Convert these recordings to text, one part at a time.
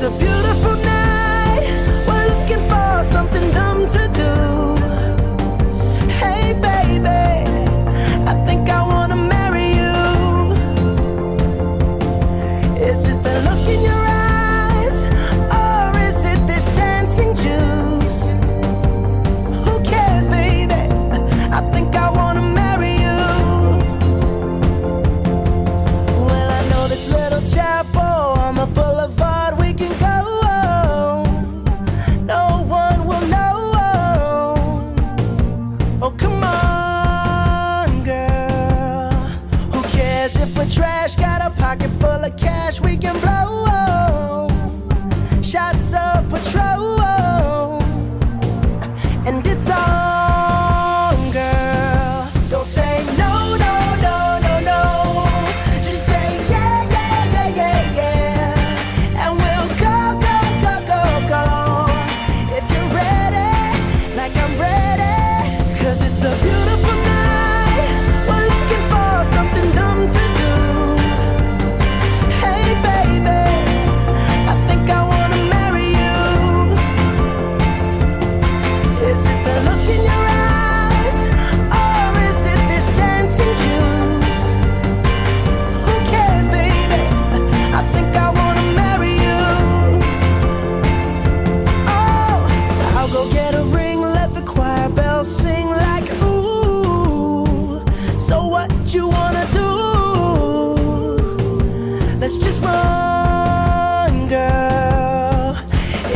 It's a beautiful night. We're looking for something dumb to do. Hey baby, I think I wanna marry you. Is it the look in your eyes, or is it this dancing juice? Who cares, baby? I think I wanna marry you. Well, I know this little chapel on the boulevard we can go. No one will know. Oh, come on, girl. Who cares if we're trash? Got a pocket full of cash we can blow. Shots of Patrol, and it's on, girl. Don't say no, no, no, no, no. Just say yeah, yeah, yeah, yeah, yeah. And we'll go, go, go, go, go. If you're ready, like I'm ready. 'Cause it's a beautiful night. We're looking for something dumb to do. Hey baby, I think I wanna marry you. Is it the look in your eyes, or is it this dancing juice? Who cares, baby? I think I wanna marry you. Oh, I'll go get a ring, let the choir bells sing like ooh. So what you wanna do? Let's just run, girl.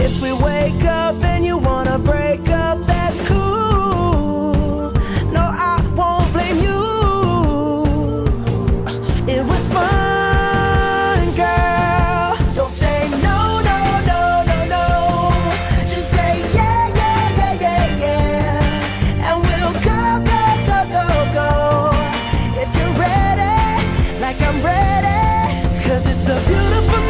If we wake up and you wanna break up, that's cool. No, I won't blame you. It was fun, girl. Don't say no, no, no, no, no. Just say yeah, yeah, yeah, yeah, yeah. And we'll go, go, go, go, go. If you're ready, like I'm ready. 'Cause it's a beautiful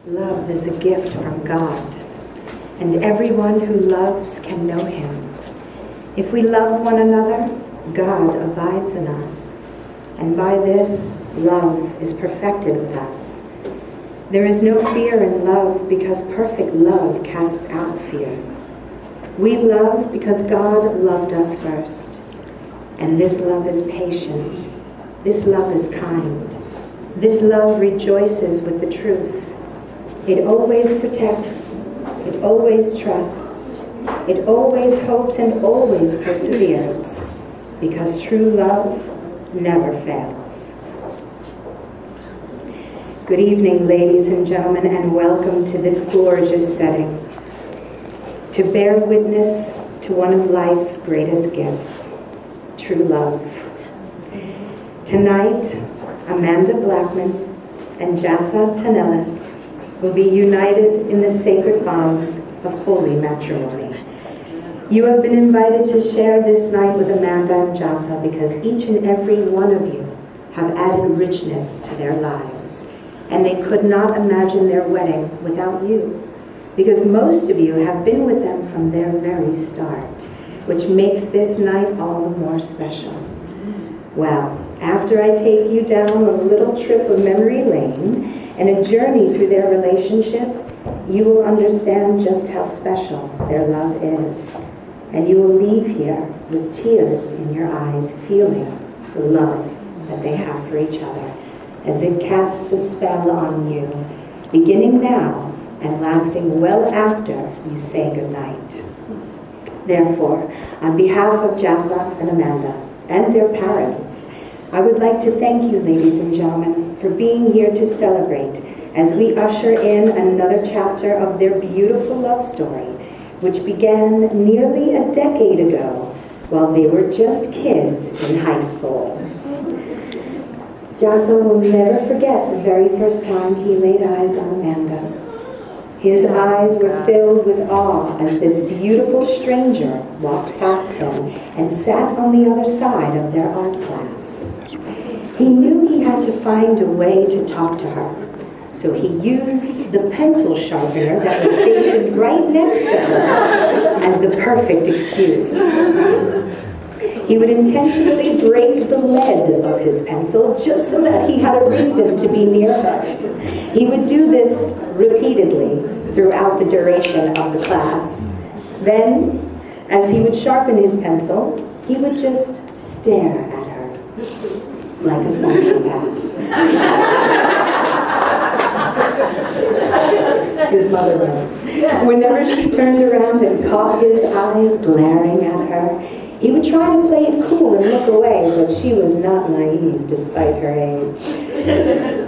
Love is a gift from God, and everyone who loves can know Him. If we love one another, God abides in us, and by this, love is perfected with us. There is no fear in love, because perfect love casts out fear. We love because God loved us first, and this love is patient. This love is kind. This love rejoices with the truth. It always protects. It always trusts. It always hopes and always perseveres, because true love never fails. Good evening, ladies and gentlemen, and welcome to this gorgeous setting to bear witness to one of life's greatest gifts, true love. Tonight, Amanda Blackman and Jassa Tanelis will be united in the sacred bonds of holy matrimony. You have been invited to share this night with Amanda and Jassa because each and every one of you have added richness to their lives, and they could not imagine their wedding without you, because most of you have been with them from their very start, which makes this night all the more special. Well, after I take you down a little trip of memory lane and a journey through their relationship, you will understand just how special their love is. And you will leave here with tears in your eyes, feeling the love that they have for each other as it casts a spell on you, beginning now and lasting well after you say goodnight. Therefore, on behalf of Jassa and Amanda and their parents, I would like to thank you, ladies and gentlemen, for being here to celebrate as we usher in another chapter of their beautiful love story, which began nearly a decade ago while they were just kids in high school. Jassa will never forget the very first time he laid eyes on Amanda. His eyes were filled with awe as this beautiful stranger walked past him and sat on the other side of their art class. He knew he had to find a way to talk to her, so he used the pencil sharpener that was stationed right next to her as the perfect excuse. He would intentionally break the lead of his pencil just so that he had a reason to be near her. He would do this repeatedly throughout the duration of the class. Then, as he would sharpen his pencil, he would just stare at her like a psychopath. His mother was. Whenever she turned around and caught his eyes glaring at her, he would try to play it cool and look away, but she was not naive despite her age.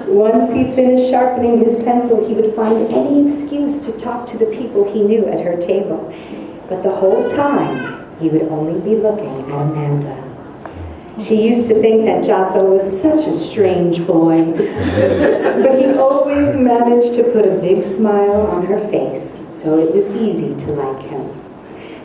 Once he finished sharpening his pencil, he would find any excuse to talk to the people he knew at her table. But the whole time, he would only be looking at Amanda. She used to think that Jassa was such a strange boy, but he always managed to put a big smile on her face, so it was easy to like him.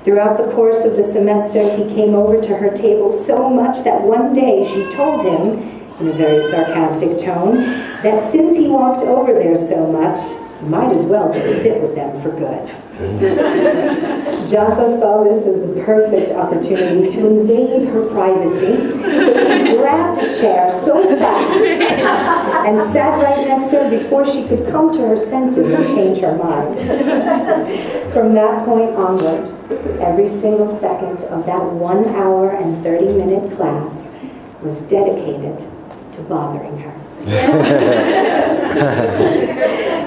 Throughout the course of the semester, he came over to her table so much that one day she told him, in a very sarcastic tone, that since he walked over there so much, he might as well just sit with them for good. Jassa saw this as the perfect opportunity to invade her privacy, so he grabbed a chair so fast and sat right next to her before she could come to her senses and change her mind. From that point onward, every single second of that 1 hour and 30-minute class was dedicated to bothering her.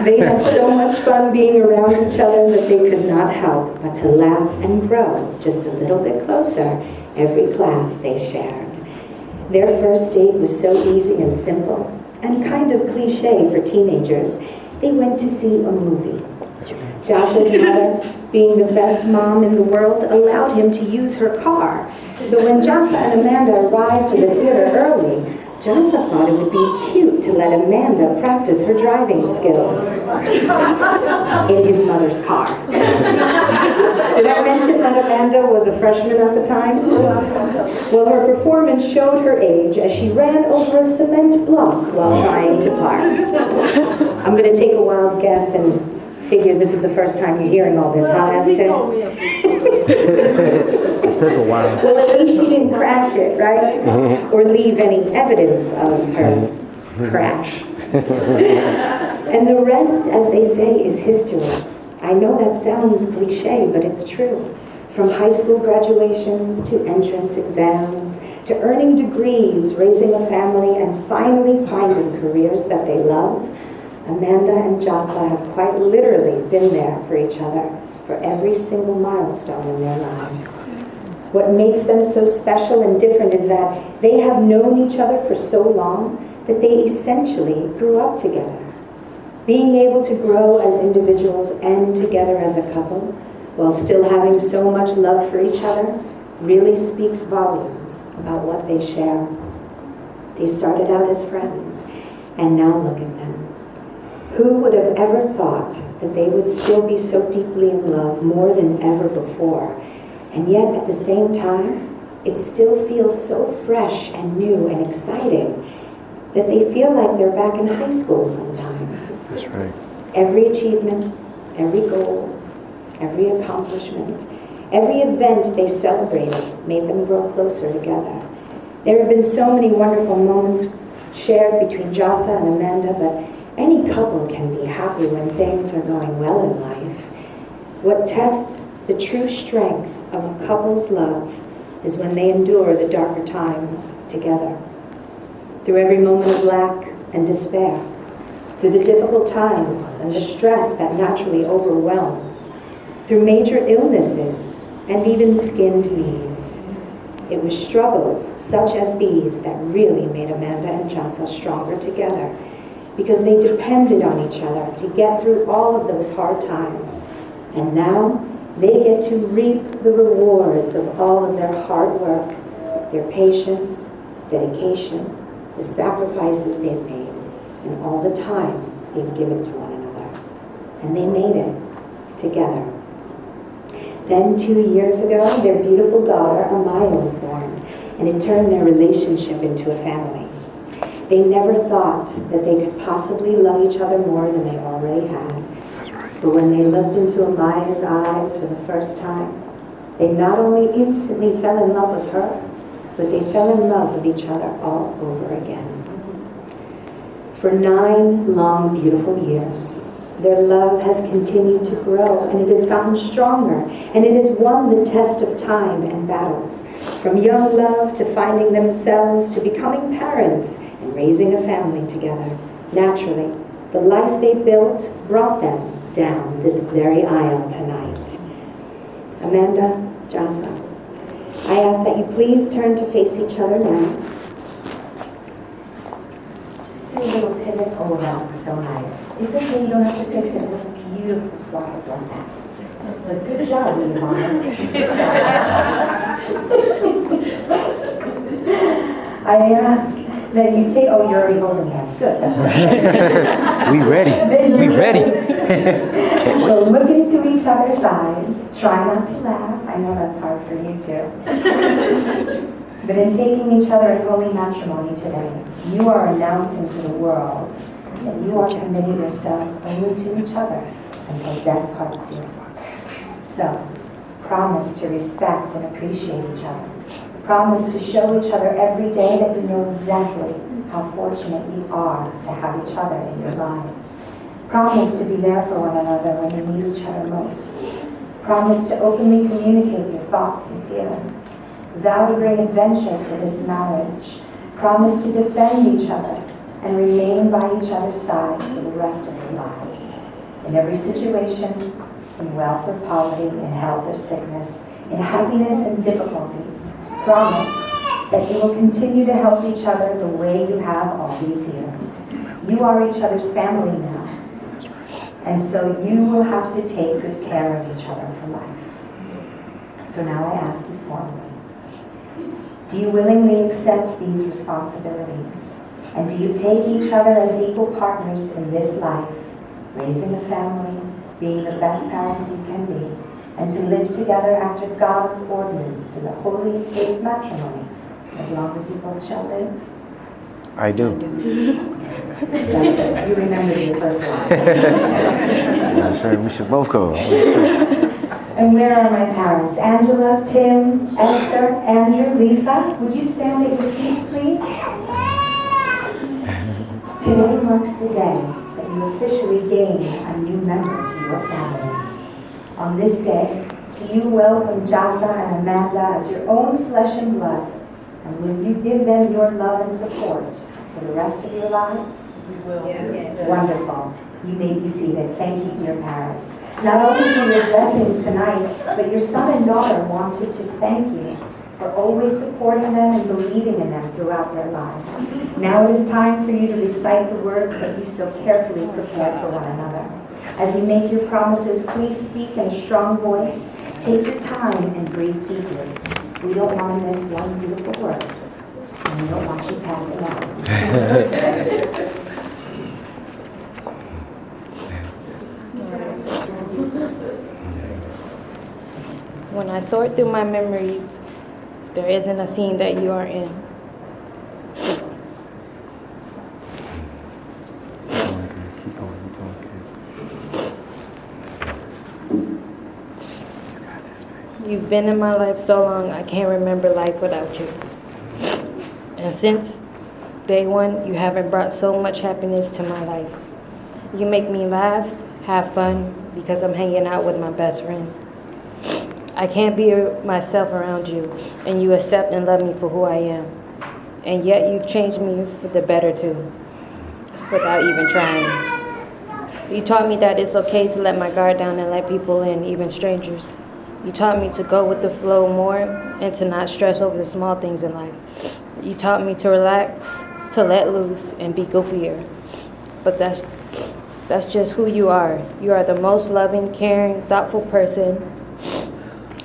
They had so much fun being around each other that they could not help but to laugh and grow just a little bit closer every class they shared. Their first date was so easy and simple and kind of cliche for teenagers. They went to see a movie. Jassa's mother, being the best mom in the world, allowed him to use her car. So when Jassa and Amanda arrived to the theater early, Jassa thought it would be cute to let Amanda practice her driving skills in his mother's car. Did I mention that Amanda was a freshman at the time? Well, her performance showed her age as she ran over a cement block while trying to park. I'm going to take a wild guess and figure this is the first time you're hearing all this, huh, Esther? It took a while. Well, at least she didn't crash it, right? Or leave any evidence of her crash. And the rest, as they say, is history. I know that sounds cliche, but it's true. From high school graduations to entrance exams, to earning degrees, raising a family, and finally finding careers that they love, Amanda and Jasa have quite literally been there for each other for every single milestone in their lives. What makes them so special and different is that they have known each other for so long that they essentially grew up together. Being able to grow as individuals and together as a couple, while still having so much love for each other, really speaks volumes about what they share. They started out as friends, and now look at them. Who would have ever thought that they would still be so deeply in love more than ever before? And yet, at the same time, it still feels so fresh and new and exciting that they feel like they're back in high school sometimes. That's right. Every achievement, every goal, every accomplishment, every event they celebrated made them grow closer together. There have been so many wonderful moments shared between Jasa and Amanda, but any couple can be happy when things are going well in life. What tests the true strength of a couple's love is when they endure the darker times together. Through every moment of lack and despair, through the difficult times and the stress that naturally overwhelms, through major illnesses and even skinned knees. It was struggles such as these that really made Amanda and Jasa stronger together, because they depended on each other to get through all of those hard times. And now they get to reap the rewards of all of their hard work, their patience, dedication, the sacrifices they've made, and all the time they've given to one another. And they made it together. Then 2 years ago, their beautiful daughter, Amaya, was born, and it turned their relationship into a family. They never thought that they could possibly love each other more than they already had. That's right. But when they looked into Amaya's eyes for the first time, they not only instantly fell in love with her, but they fell in love with each other all over again. For 9 long, beautiful years, their love has continued to grow, and it has gotten stronger, and it has won the test of time and battles. From young love to finding themselves to becoming parents and raising a family together. Naturally, the life they built brought them down this very aisle tonight. Amanda, Jasa, I ask that you please turn to face each other now. Just do a little pivot. Oh, that looks so nice. It's okay, you don't have to fix it. It looks beautiful. Swap it like that. But good job, Yvonne. I ask that you take, oh, you're already holding hands. Good, that's right. We ready. We ready. Well, look into each other's eyes. Try not to laugh. I know that's hard for you too. But in taking each other in holy matrimony today, you are announcing to the world that you are committing yourselves only to each other until death parts you. So, promise to respect and appreciate each other. Promise to show each other every day that you know exactly how fortunate you are to have each other in your lives. Promise to be there for one another when you need each other most. Promise to openly communicate your thoughts and feelings. Vow to bring adventure to this marriage. Promise to defend each other and remain by each other's sides for the rest of your lives. In every situation, in wealth or poverty, in health or sickness, in happiness and difficulty, promise that you will continue to help each other the way you have all these years. You are each other's family now, and so you will have to take good care of each other for life. So now I ask you formally, do you willingly accept these responsibilities? And do you take each other as equal partners in this life, raising a family, being the best parents you can be, and to live together after God's ordinance in the holy estate of matrimony, as long as you both shall live? I do. That's good. You remember your first line. Yeah, sure. We should both go. And where are my parents? Angela, Tim, Esther, Andrew, Lisa? Would you stand at your seats, please? Today marks the day that you officially gain a new member to your family. On this day, do you welcome Jasa and Amanda as your own flesh and blood? And will you give them your love and support for the rest of your lives? We will. Yes. Wonderful. You may be seated. Thank you, dear parents. Not only for your blessings tonight, but your son and daughter wanted to thank you for always supporting them and believing in them throughout their lives. Now it is time for you to recite the words that you so carefully prepared for one another. As you make your promises, please speak in a strong voice. Take your time and breathe deeply. We don't want to miss one beautiful word, and we don't want you passing out. When I sort through my memories, there isn't a scene that you are in. Keep going. You've been in my life so long, I can't remember life without you. And since day one, you haven't brought so much happiness to my life. You make me laugh, have fun, because I'm hanging out with my best friend. I can't be myself around you, and you accept and love me for who I am. And yet you've changed me for the better too, without even trying. You taught me that it's okay to let my guard down and let people in, even strangers. You taught me to go with the flow more and to not stress over the small things in life. You taught me to relax, to let loose, and be goofier. But that's just who you are. You are the most loving, caring, thoughtful person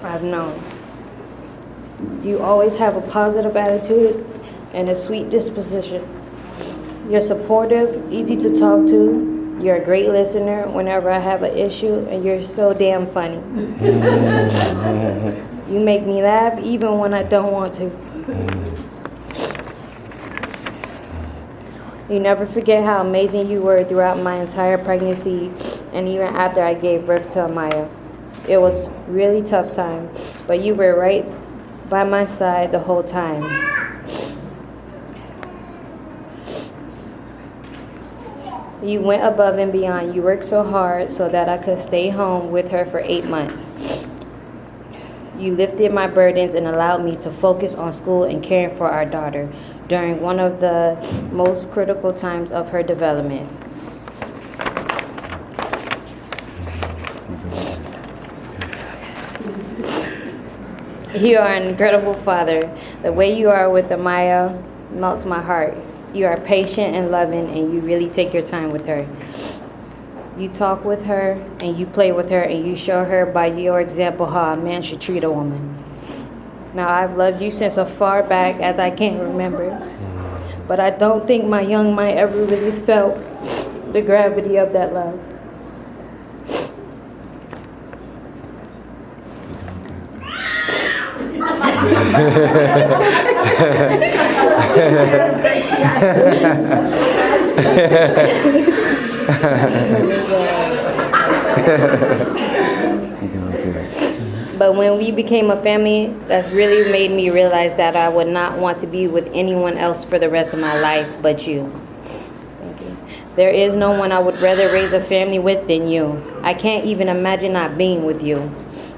I've known. You always have a positive attitude and a sweet disposition. You're supportive, easy to talk to. You're a great listener whenever I have an issue, and you're so damn funny. You make me laugh even when I don't want to. You never forget how amazing you were throughout my entire pregnancy and even after I gave birth to Amaya. It was really tough time, but you were right by my side the whole time. You went above and beyond. You worked so hard so that I could stay home with her for 8 months. You lifted my burdens and allowed me to focus on school and caring for our daughter during one of the most critical times of her development. You are an incredible father. The way you are with Amaya melts my heart. You are patient and loving, and you really take your time with her. You talk with her, and you play with her, and you show her by your example how a man should treat a woman. Now, I've loved you since as far back as I can remember, but I don't think my young mind ever really felt the gravity of that love. But when we became a family, that's really made me realize that I would not want to be with anyone else for the rest of my life but you. Thank you. There is no one I would rather raise a family with than you. I can't even imagine not being with you.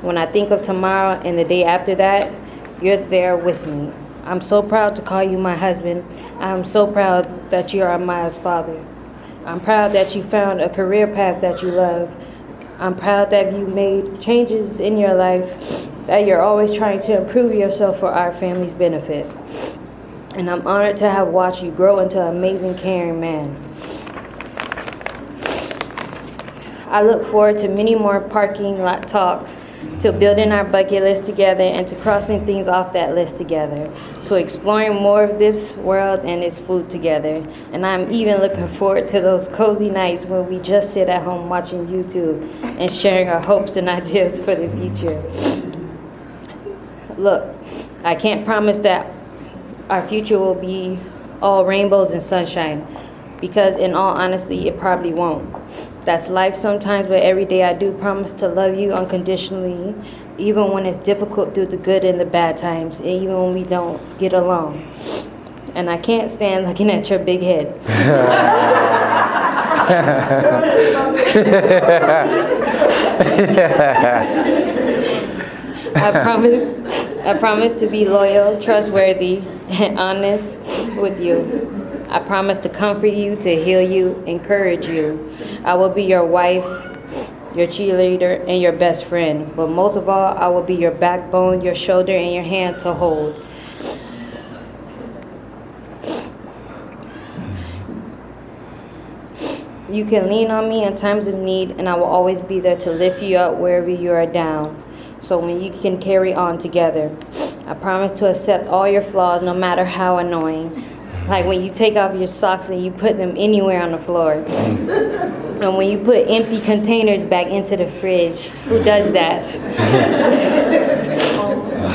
When I think of tomorrow and the day after that, you're there with me. I'm so proud to call you my husband. I'm so proud that you are Amaya's father. I'm proud that you found a career path that you love. I'm proud that you made changes in your life, that you're always trying to improve yourself for our family's benefit. And I'm honored to have watched you grow into an amazing, caring man. I look forward to many more parking lot talks to building our bucket list together and to crossing things off that list together, to exploring more of this world and its food together. And I'm even looking forward to those cozy nights when we just sit at home watching YouTube and sharing our hopes and ideas for the future. Look, I can't promise that our future will be all rainbows and sunshine, because in all honesty, it probably won't. That's life sometimes, but every day I do promise to love you unconditionally, even when it's difficult through the good and the bad times, and even when we don't get along. And I can't stand looking at your big head. I promise to be loyal, trustworthy, and honest with you. I promise to comfort you, to heal you, encourage you. I will be your wife, your cheerleader, and your best friend. But most of all, I will be your backbone, your shoulder, and your hand to hold. You can lean on me in times of need, and I will always be there to lift you up wherever you are down, so when you can carry on together. I promise to accept all your flaws, no matter how annoying. Like when you take off your socks and you put them anywhere on the floor. And when you put empty containers back into the fridge. Who does that?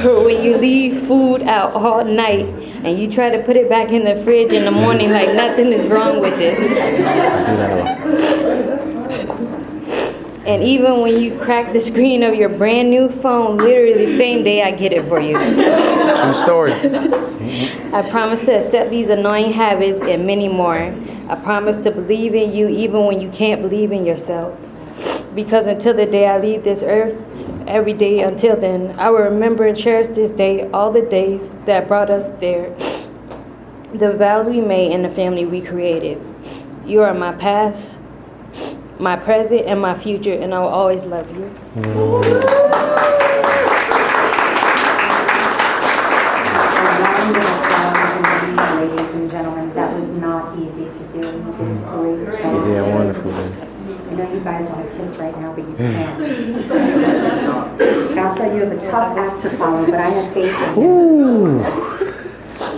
Or when you leave food out all night and you try to put it back in the fridge in the morning like nothing is wrong with it. And even when you crack the screen of your brand new phone, literally the same day I get it for you. True story. I promise to accept these annoying habits and many more. I promise to believe in you even when you can't believe in yourself. Because until the day I leave this earth, every day until then, I will remember and cherish this day, all the days that brought us there, the vows we made, and the family we created. You are my past, my present, and my future, and I will always love you. Ladies and gentlemen, that was not easy to do. You did a great job. You did wonderful. I know you guys want to kiss right now, but you can't. Jassa, you have a tough act to follow, but I have faith in you.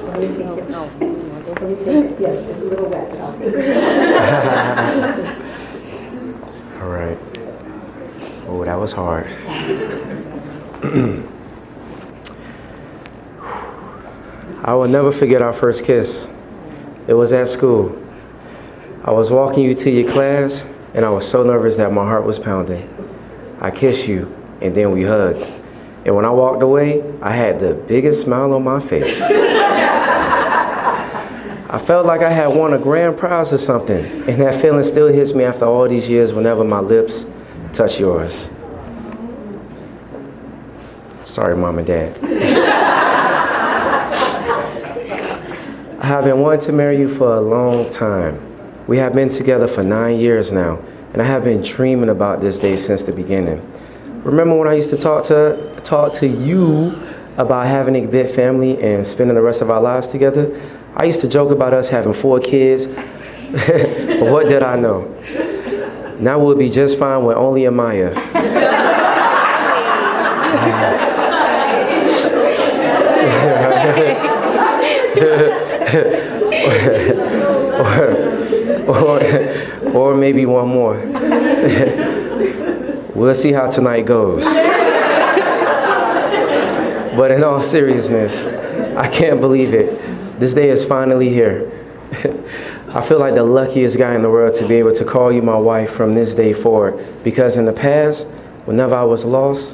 Let me take it. Let me take it. Yes, it's a little wet, but I'll take it. All right. Oh, that was hard. I will never forget our first kiss. It was at school. I was walking you to your class, and I was so nervous that my heart was pounding. I kissed you, and then we hugged. And when I walked away, I had the biggest smile on my face. I felt like I had won a grand prize or something, and that feeling still hits me after all these years whenever my lips touch yours. Sorry, Mom and Dad. I have been wanting to marry you for a long time. We have been together for 9 years now, and I have been dreaming about this day since the beginning. Remember when I used to talk to you about having a big family and spending the rest of our lives together? I used to joke about us having 4 kids, but what did I know? Now we'll be just fine with only a Maya. or maybe one more. We'll see how tonight goes. But in all seriousness, I can't believe it. This day is finally here. I feel like the luckiest guy in the world to be able to call you my wife from this day forward, because in the past, whenever I was lost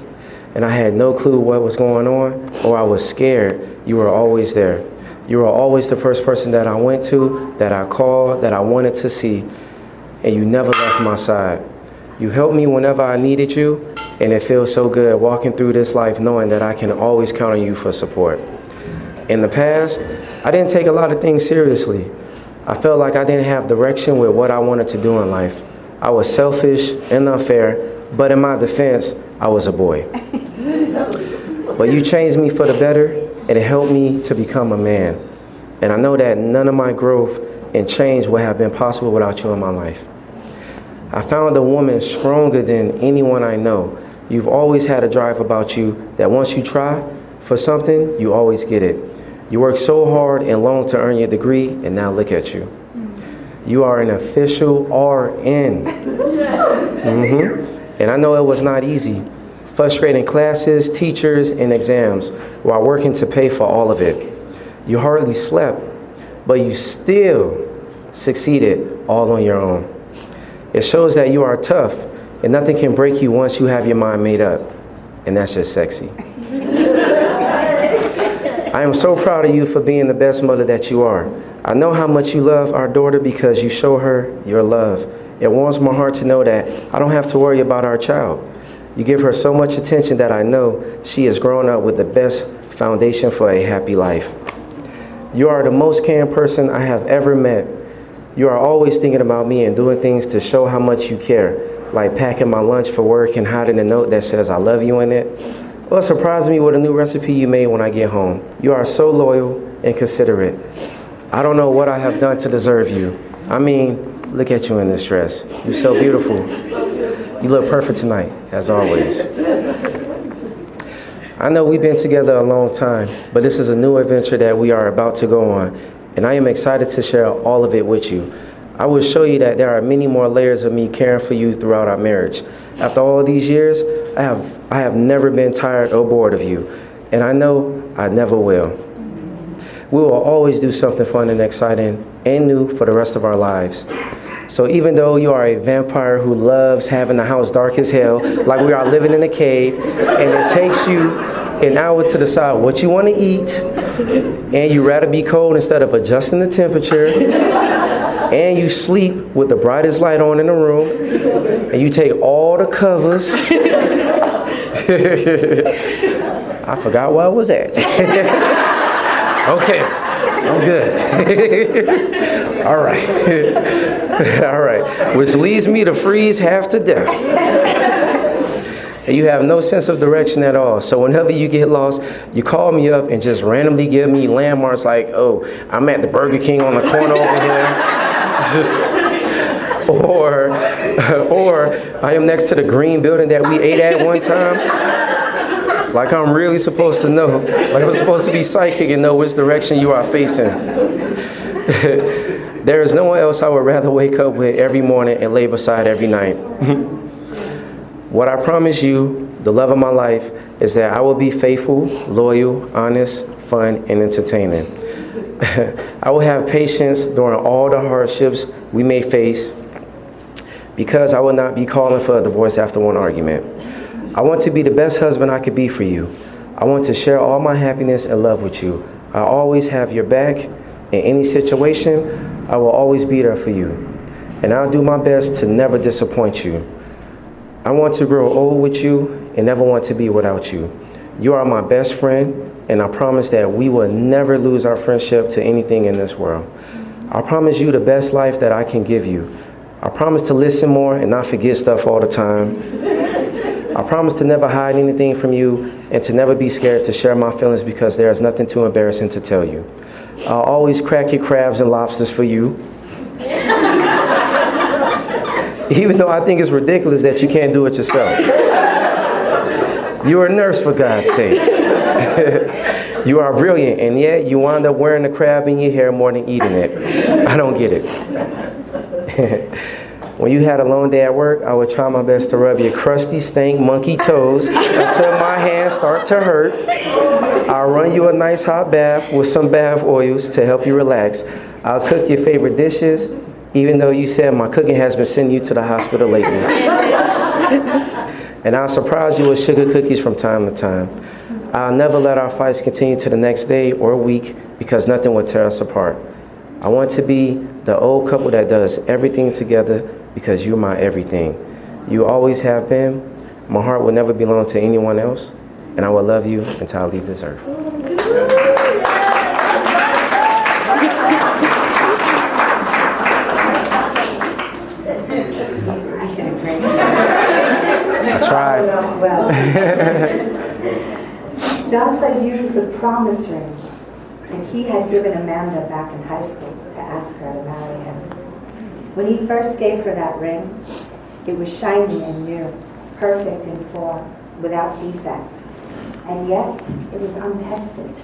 and I had no clue what was going on, or I was scared, you were always there. You were always the first person that I went to, that I called, that I wanted to see, and you never left my side. You helped me whenever I needed you, and it feels so good walking through this life knowing that I can always count on you for support. In the past, I didn't take a lot of things seriously. I felt like I didn't have direction with what I wanted to do in life. I was selfish and unfair, but in my defense, I was a boy. But you changed me for the better, and it helped me to become a man. And I know that none of my growth and change would have been possible without you in my life. I found a woman stronger than anyone I know, You've always had a drive about you that once you try for something, you always get it. You worked so hard and long to earn your degree, and now look at you. You are an official RN. And I know it was not easy. Frustrating classes, teachers, and exams while working to pay for all of it. You hardly slept, but you still succeeded all on your own. It shows that you are tough, and nothing can break you once you have your mind made up. And that's just sexy. I am so proud of you for being the best mother that you are. I know how much you love our daughter because you show her your love. It warms my heart to know that I don't have to worry about our child. You give her so much attention that I know she has grown up with the best foundation for a happy life. You are the most caring person I have ever met. You are always thinking about me and doing things to show how much you care, like packing my lunch for work and hiding a note that says I love you in it, or surprising me with a new recipe you made when I get home. You are so loyal and considerate. I don't know what I have done to deserve you. I mean, look at you in this dress. You're so beautiful. You look perfect tonight, as always. I know we've been together a long time, but this is a new adventure that we are about to go on, and I am excited to share all of it with you. I will show you that there are many more layers of me caring for you throughout our marriage. After all these years, I have never been tired or bored of you, and I know I never will. We will always do something fun and exciting and new for the rest of our lives. So even though you are a vampire who loves having the house dark as hell, like we are living in a cave, and it takes you an hour to decide what you want to eat, and you rather be cold instead of adjusting the temperature, and you sleep with the brightest light on in the room, and you take all the covers. I forgot where I was at. Okay, I'm good. All right. All right. Which leads me to freeze half to death. And you have no sense of direction at all. So whenever you get lost, you call me up and just randomly give me landmarks like, oh, I'm at the Burger King on the corner over here. or I am next to the green building that we ate at one time. Like I'm really supposed to know. Like I'm supposed to be psychic and know which direction you are facing. There is no one else I would rather wake up with every morning and lay beside every night. What I promise you, the love of my life, is that I will be faithful, loyal, honest, fun, and entertaining. I will have patience during all the hardships we may face because I will not be calling for a divorce after one argument. I want to be the best husband I could be for you. I want to share all my happiness and love with you. I always have your back. In any situation, I will always be there for you. And I'll do my best to never disappoint you. I want to grow old with you and never want to be without you. You are my best friend, and I promise that we will never lose our friendship to anything in this world. I promise you the best life that I can give you. I promise to listen more and not forget stuff all the time. I promise to never hide anything from you and to never be scared to share my feelings because there is nothing too embarrassing to tell you. I'll always crack your crabs and lobsters for you. Even though I think it's ridiculous that you can't do it yourself. You're a nurse, for God's sake. You are brilliant, and yet you wind up wearing the crab in your hair more than eating it. I don't get it. When you had a long day at work, I would try my best to rub your crusty, stank monkey toes until my hands start to hurt. I'll run you a nice hot bath with some bath oils to help you relax. I'll cook your favorite dishes, even though you said my cooking has been sending you to the hospital lately. And I'll surprise you with sugar cookies from time to time. I'll never let our fights continue to the next day or week because nothing will tear us apart. I want to be the old couple that does everything together because you're my everything. You always have been. My heart will never belong to anyone else, and I will love you until I leave this earth. I tried. Well, Jasa used the promise ring that he had given Amanda back in high school to ask her to marry him. When he first gave her that ring, it was shiny and new. perfect in form, without defect. And yet, it was untested.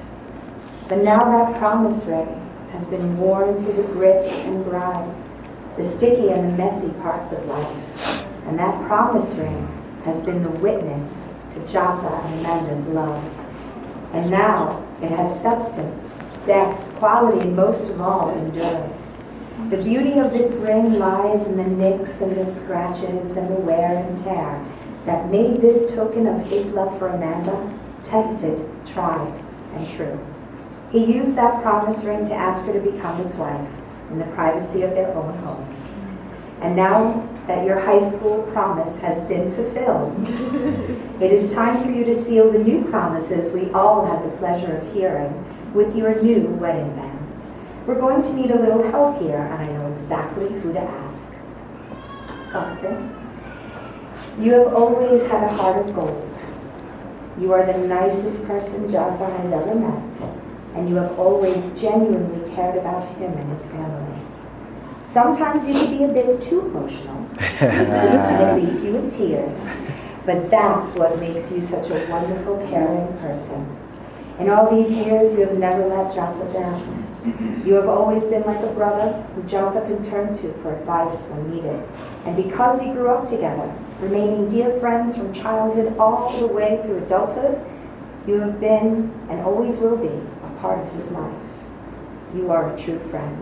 But now that promise ring has been worn through the grit and grime, the sticky and the messy parts of life. And that promise ring has been the witness to Jasa and Amanda's love. And now it has substance, depth, quality, and most of all, endurance. The beauty of this ring lies in the nicks and the scratches and the wear and tear that made this token of his love for Amanda tested, tried, and true. He used that promise ring to ask her to become his wife in the privacy of their own home. And now that your high school promise has been fulfilled, it is time for you to seal the new promises we all had the pleasure of hearing with your new wedding bands. We're going to need a little help here, and I know exactly who to ask. Jonathan, you have always had a heart of gold. You are the nicest person Jasa has ever met, and you have always genuinely cared about him and his family. Sometimes you can be a bit too emotional, and it leaves you in tears, but that's what makes you such a wonderful, caring person. In all these years, you have never let Jasa down. You have always been like a brother who Jasa can turn to for advice when needed. And because you grew up together, remaining dear friends from childhood all the way through adulthood, you have been and always will be a part of his life. You are a true friend.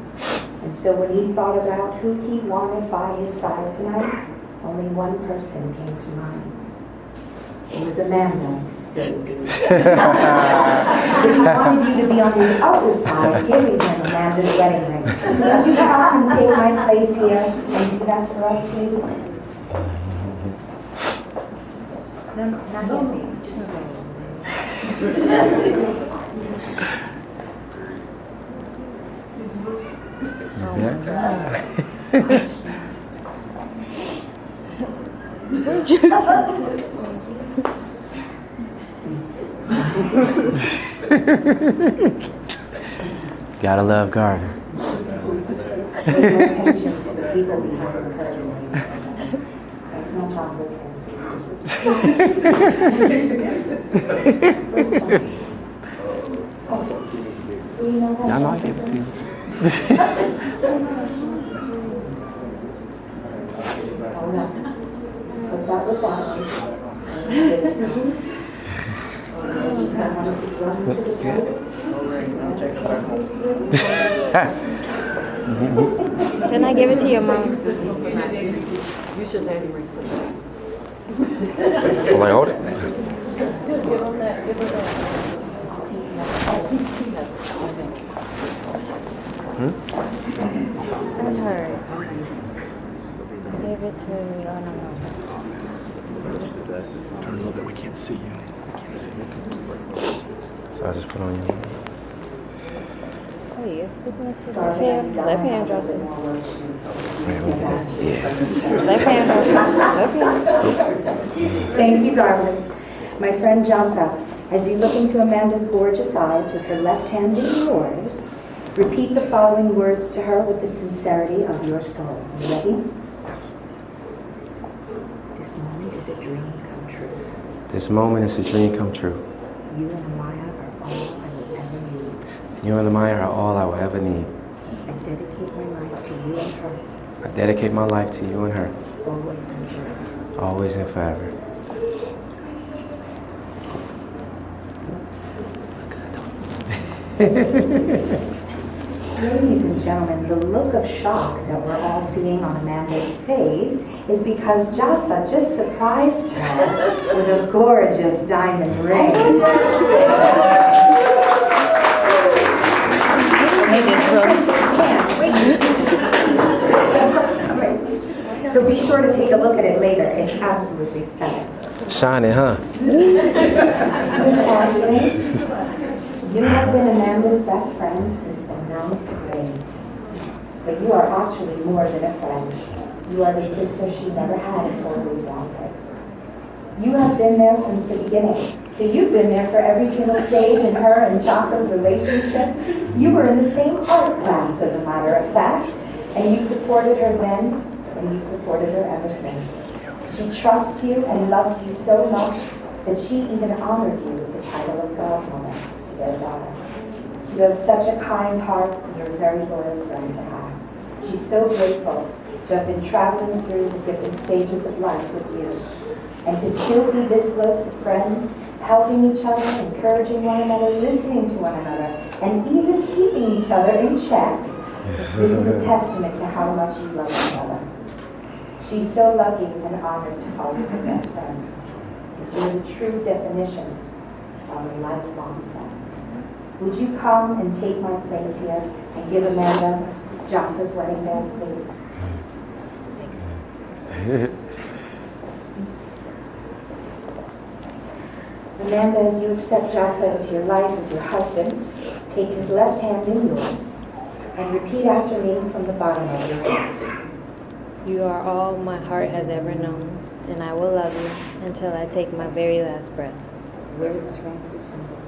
And so when he thought about who he wanted by his side tonight, only one person came to mind. It was Amanda, you silly goose. He wanted you to be on his outer side, giving him Amanda's wedding ring. So would you come and take my place here and do that for us, please? No, not yet, baby. Just wait. Gotta love Gardner. Pay no attention to the people behind the curtain, ladies and gentlemen. That's not Jocelyn's Where's Jocelyn? Oh, do you know that? I know I gave it to you. Oh, no. Put that with that. Give it to him. Someone who's running to the toilets. Can I give it to your mom? You should let him replace. Will I hold it? Give him that. Give him that. That's her. Give it to, oh no. Turn a little bit. We can't see you. So I just put on you. Oh yeah, left hand, Jocelyn. Left hand, Jocelyn. Left hand. Thank you, Garland. My friend Jasa, as you look into Amanda's gorgeous eyes with her left hand in yours, repeat the following words to her with the sincerity of your soul. You ready? This moment is a dream come true. This moment is a dream come true. You and Amaya are all I will ever need. You and Amaya are all I will ever need. I dedicate my life to you and her, I dedicate my life to you and her, always and forever. always and forever. Ladies and gentlemen, the look of shock that we're all seeing on Amanda's face is because Jasa just surprised her with a gorgeous diamond ring. So be sure to take a look at it later. It's absolutely stunning. Shining, huh? Miss Ashley, you have been Amanda's best friend since the 9th grade. But you are actually more than a friend. You are the sister she never had and always wanted. You have been there since the beginning. So you've been there for every single stage in her and Jasa's relationship. You were in the same art class, as a matter of fact, and you supported her then, and you supported her ever since. She trusts you and loves you so much that she even honored you with the title of godmother to their daughter. You have such a kind heart, and you're a very loyal friend to have. She's so grateful to have been traveling through the different stages of life with you, and to still be this close of friends, helping each other, encouraging one another, listening to one another, and even keeping each other in check. This is a testament to how much you love each other. She's so lucky and honored to call you her best friend, because you're the true definition of a lifelong friend. Would you come and take my place here and give Amanda Joss's wedding band, please? Amanda, as you accept Jossa into your life as your husband, take his left hand in yours and repeat after me from the bottom of your heart. You are all my heart has ever known, and I will love you until I take my very last breath. Wear this ring as a symbol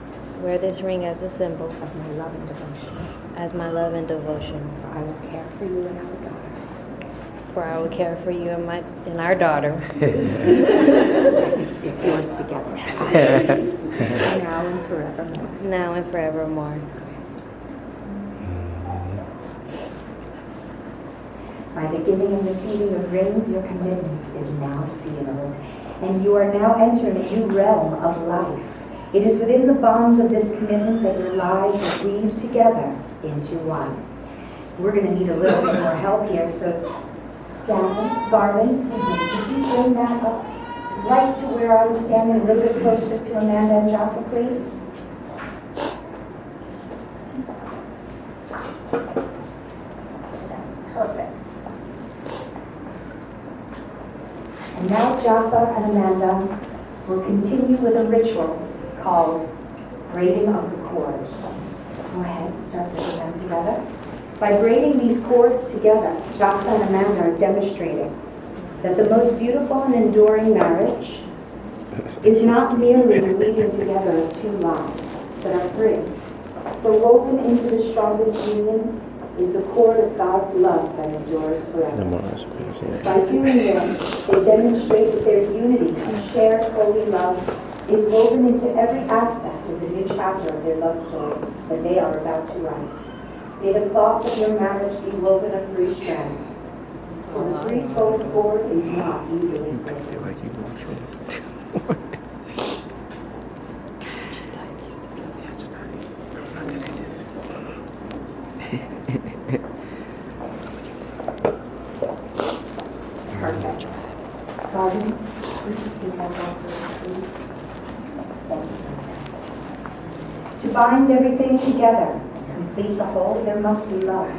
Wear this ring as a symbol of my love and devotion, as my love and devotion, for I will care for you and our daughter. for I will care for you and our daughter. It's yours together. Now and forevermore. Now and forevermore. By the giving and receiving of rings, your commitment is now sealed, and you are now entering a new realm of life. It is within the bonds of this commitment that your lives are weaved together into one. We're going to need a little bit more help here, so Garvin, excuse me, could you bring that up right to where I was standing, a little bit closer to Amanda and Jossa, please? Perfect. And now Jossa and Amanda will continue with a ritual called braiding of the cords. Go ahead, start putting them together. By braiding these cords together, Jossa and Amanda are demonstrating that the most beautiful and enduring marriage is not merely the weaving together of two lives, but of three. For woven into the strongest unions is the cord of God's love that endures forever. By doing this, they demonstrate that their unity and shared holy love is woven into every aspect of the new chapter of their love story that they are about to write. May the cloth of your marriage be woven of three strands, for the threefold cord is not easily broken. Perfect. Garden, would you take that off, please? Thank you. To bind everything together, complete the whole, there must be love.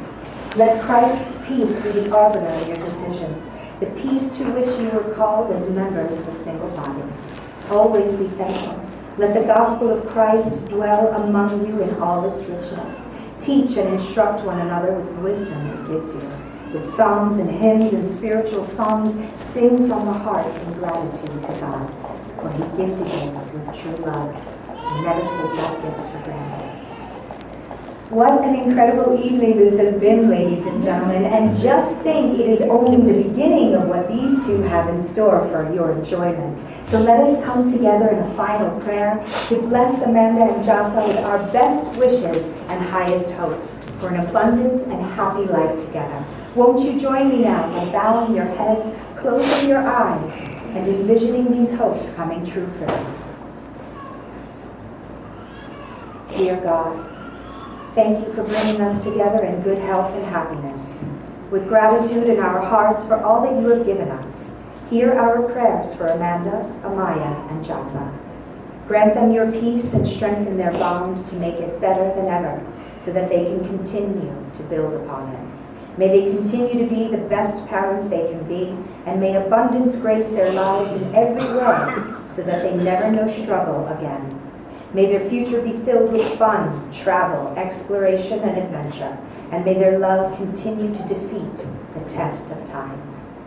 Let Christ's peace be the arbiter of your decisions, the peace to which you were called as members of a single body. Always be thankful. Let the gospel of Christ dwell among you in all its richness. Teach and instruct one another with the wisdom it gives you. With psalms and hymns and spiritual songs, sing from the heart in gratitude to God, for he gifted you with true love. So never take that gift for granted. What an incredible evening this has been, ladies and gentlemen, and just think it is only the beginning of what these two have in store for your enjoyment. So let us come together in a final prayer to bless Amanda and Jossa with our best wishes and highest hopes for an abundant and happy life together. Won't you join me now by bowing your heads, closing your eyes, and envisioning these hopes coming true for them. Dear God, thank you for bringing us together in good health and happiness. With gratitude in our hearts for all that you have given us, hear our prayers for Amanda, Amaya, and Jossa. Grant them your peace and strengthen their bond to make it better than ever, so that they can continue to build upon it. May they continue to be the best parents they can be, and may abundance grace their lives in every way, so that they never know struggle again. May their future be filled with fun, travel, exploration, and adventure, and may their love continue to defeat the test of time.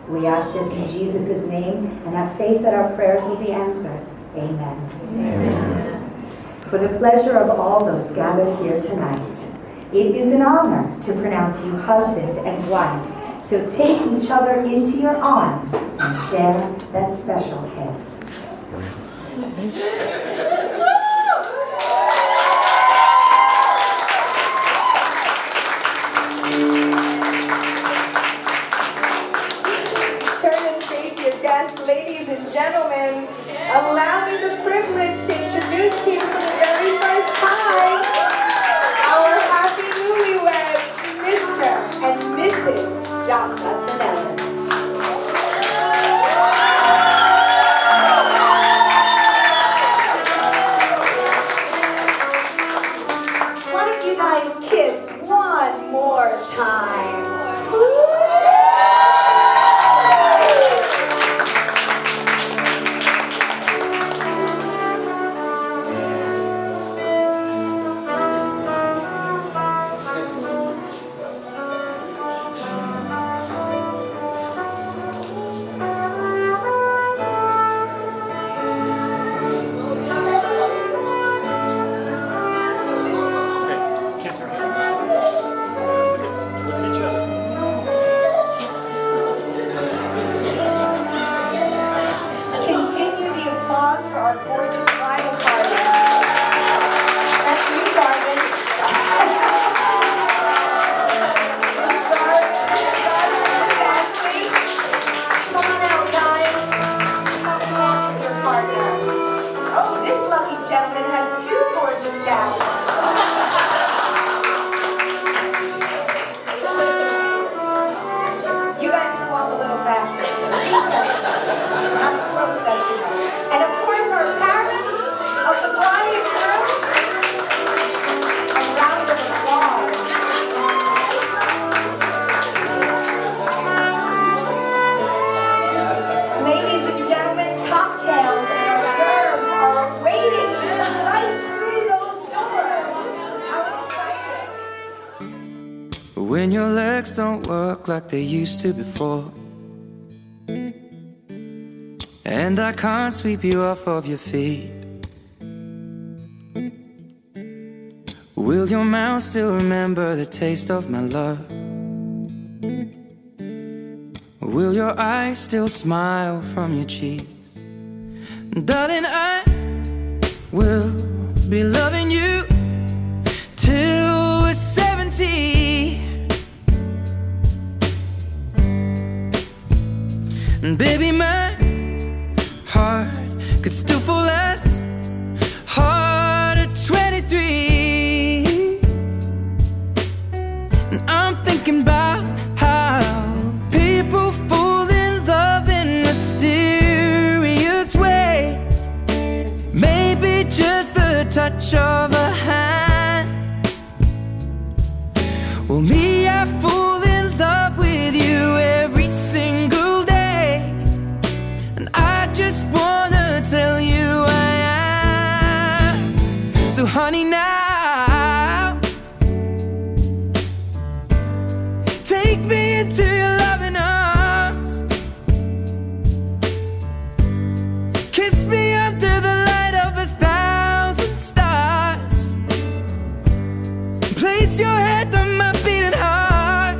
We ask this in Jesus' name and have faith that our prayers will be answered. Amen. Amen. For the pleasure of all those gathered here tonight, it is an honor to pronounce you husband and wife So take each other into your arms and share that special kiss. Turn and face your guests, ladies and gentlemen. Allow me the privilege to introduce to you for the very first time our happy newlyweds, Mr. and Mrs. Jasa Tanelis. Why don't you guys kiss one more time? Continue the applause for our gorgeous bridal party. That's you, Garvin. Miss Garvin, Miss Ashley. Come on out, guys. Come along with your partner. Oh, this lucky gentleman has two gorgeous gals. You guys can walk a little faster. It's a recess, not the pro session. And of course, our parents of the bride and groom. A round of applause. Ladies and gentlemen, cocktails and hors d'oeuvres are awaiting you right through those doors. How exciting! When your legs don't work like they used to before, and I can't sweep you off of your feet, will your mouth still remember the taste of my love? Will your eyes still smile from your cheeks? Darling, I will be loving you till we're 70. And baby, my heart could still fall as hard at 23. And I'm thinking about how people fall in love in mysterious ways. Maybe just the touch of a hand. Well, me, I fall in love with you every single day. And I just wanna tell you I am. So honey, now take me into your loving arms. Kiss me under the light of 1,000 stars. Place your head on my beating heart.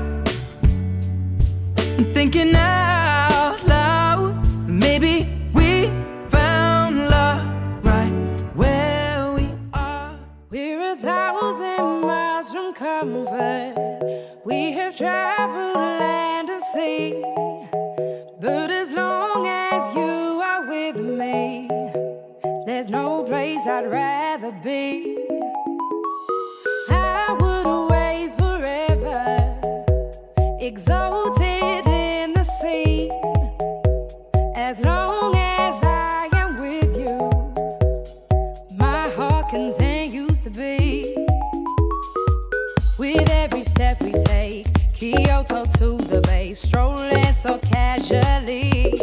I'm thinking out loud, maybe we found love right where we are. We're 1,000 miles from comfort. We have traveled land and sea. But as long as you are with me, there's no place I'd rather be. I would away forever, exalted in the sea. As long as I am with you, my heart continues to beat. With every step we take, Kyoto to the bay, strolling so casually.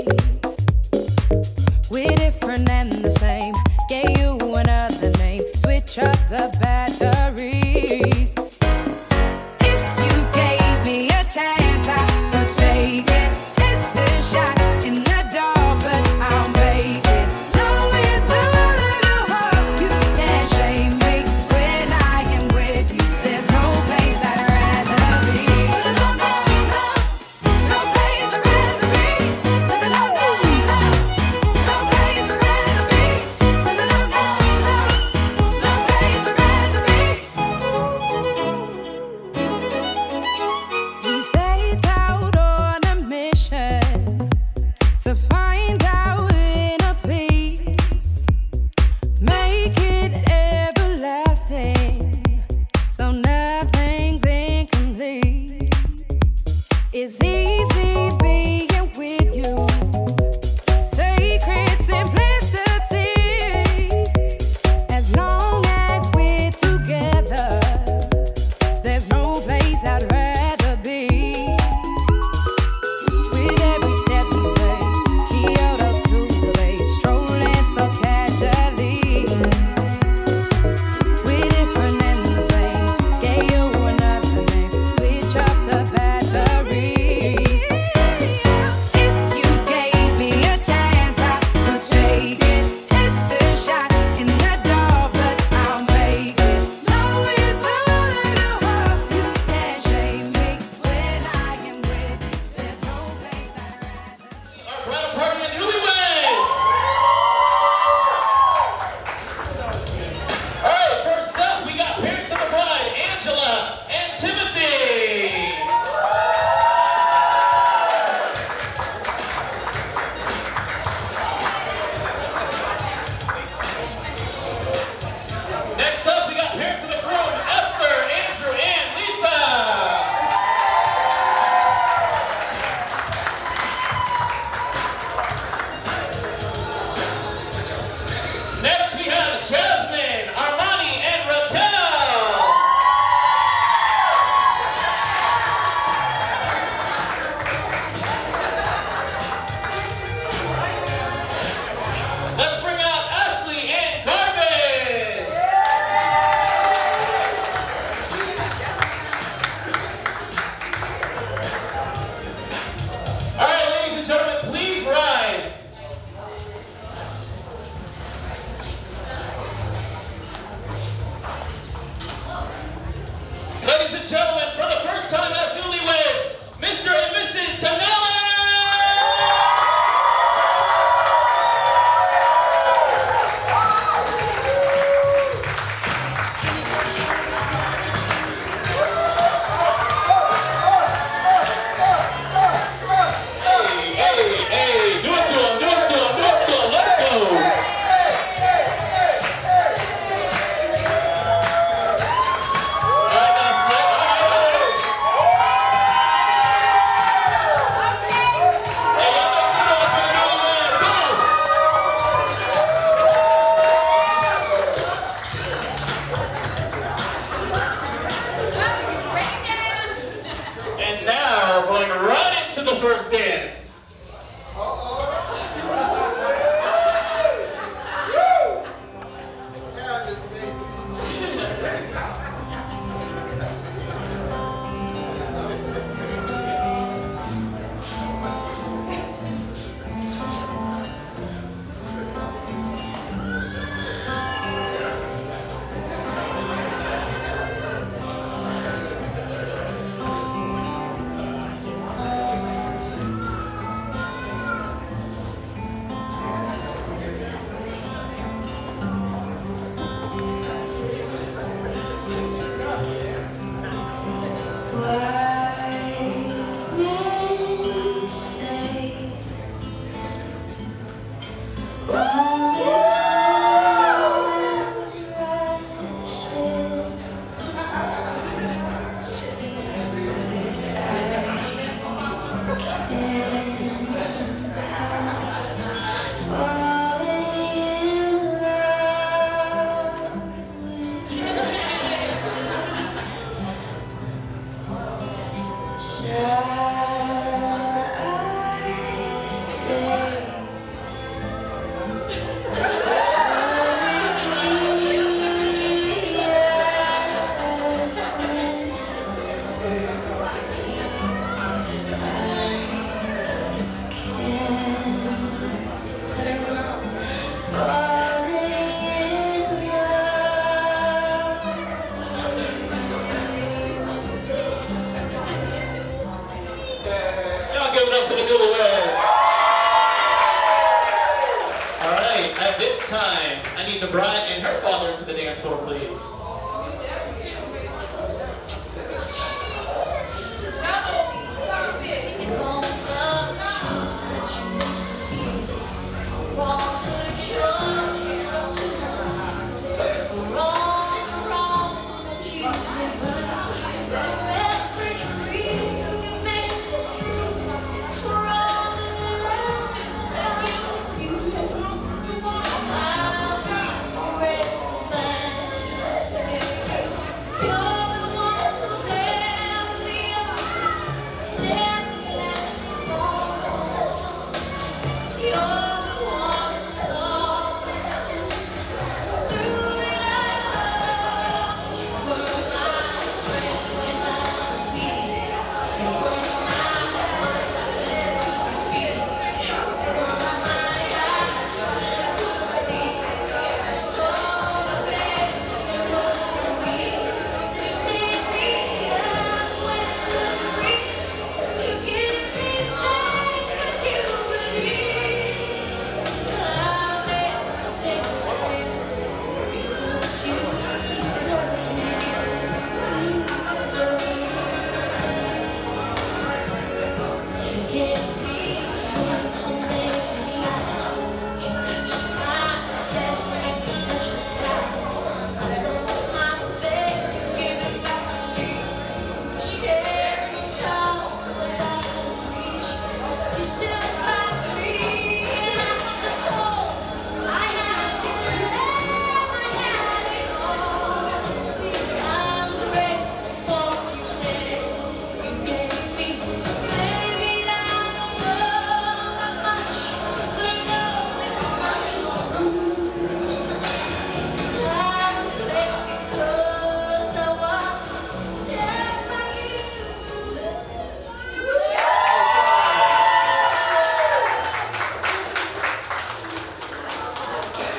We're different and the same, gave you another name, switch up the batteries. If you gave me a chance, I would take it. It's a shot in the dark, but I'll make it. Knowing the little heart, you can't shame me. When I am with you, there's no place I'd rather be. right, at this time, I need the bride and her father to the dance floor, please.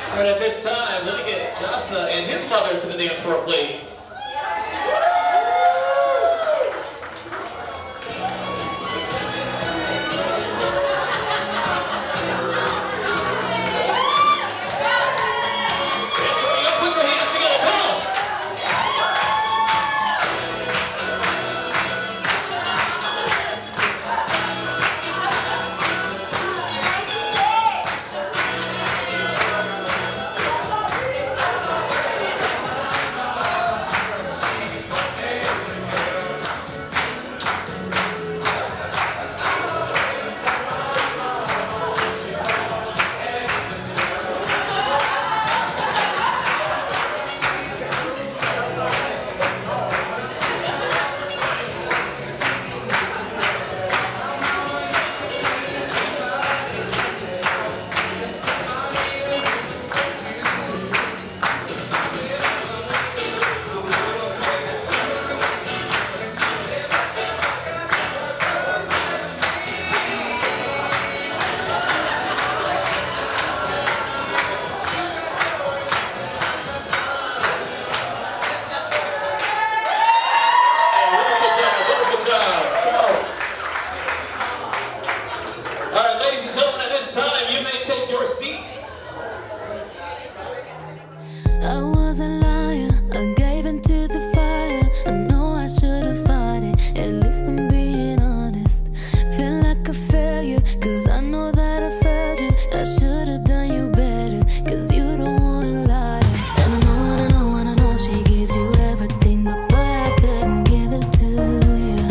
All right, at this time, let me get Jasa and his mother to the dance floor, please. Put your hands together, come on. I was a liar, I gave into the fire. I know I should have fought it, at least I'm being honest. Feel like a failure, cause I know that I failed you. I should have done you better, cause you don't wanna lie. And I know, and I know, and I know she gives you everything, but boy, I couldn't give it to you.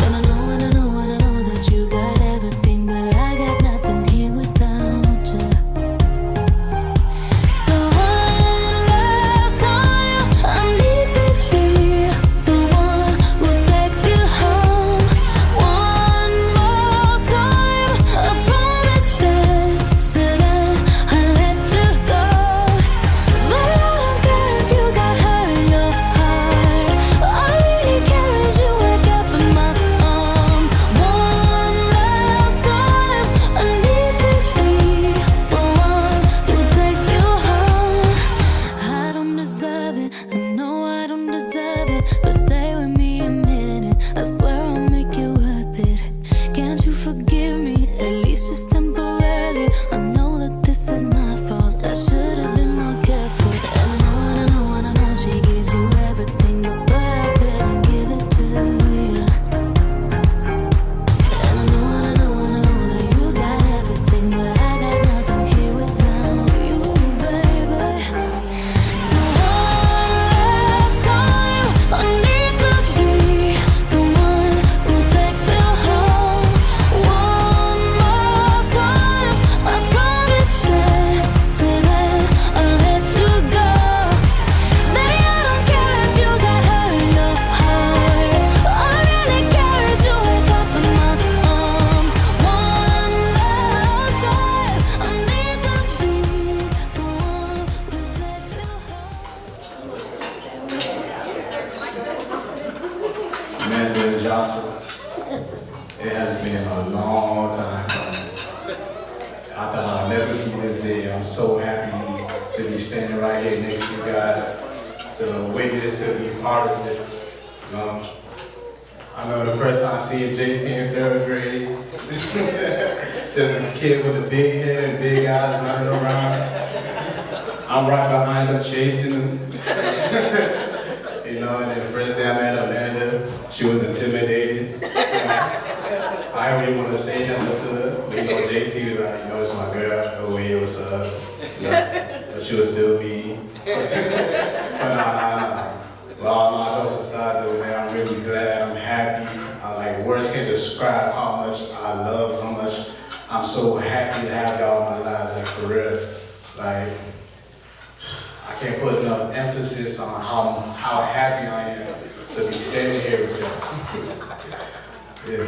And I know, and I know, and I know that you got everything, but I got nothing here without you. So never see this day. I'm so happy to be standing right here next to you guys, to witness, to be part of this. I know the first time seeing JT in third grade, there's a kid with a big head and big eyes running around. I'm right behind him chasing him. And then the first day I met Amanda, she was intimidated. I don't really want to say nothing to her. But JT was like, it's my girl. Oh, hey, what's up? But she was still me. But all my adults aside, though, man, I'm really glad. I'm happy. Words can't describe how much I love, how much I'm so happy to have y'all in my lives. For real. I can't put enough emphasis on how happy I am to be standing here with y'all. Yeah.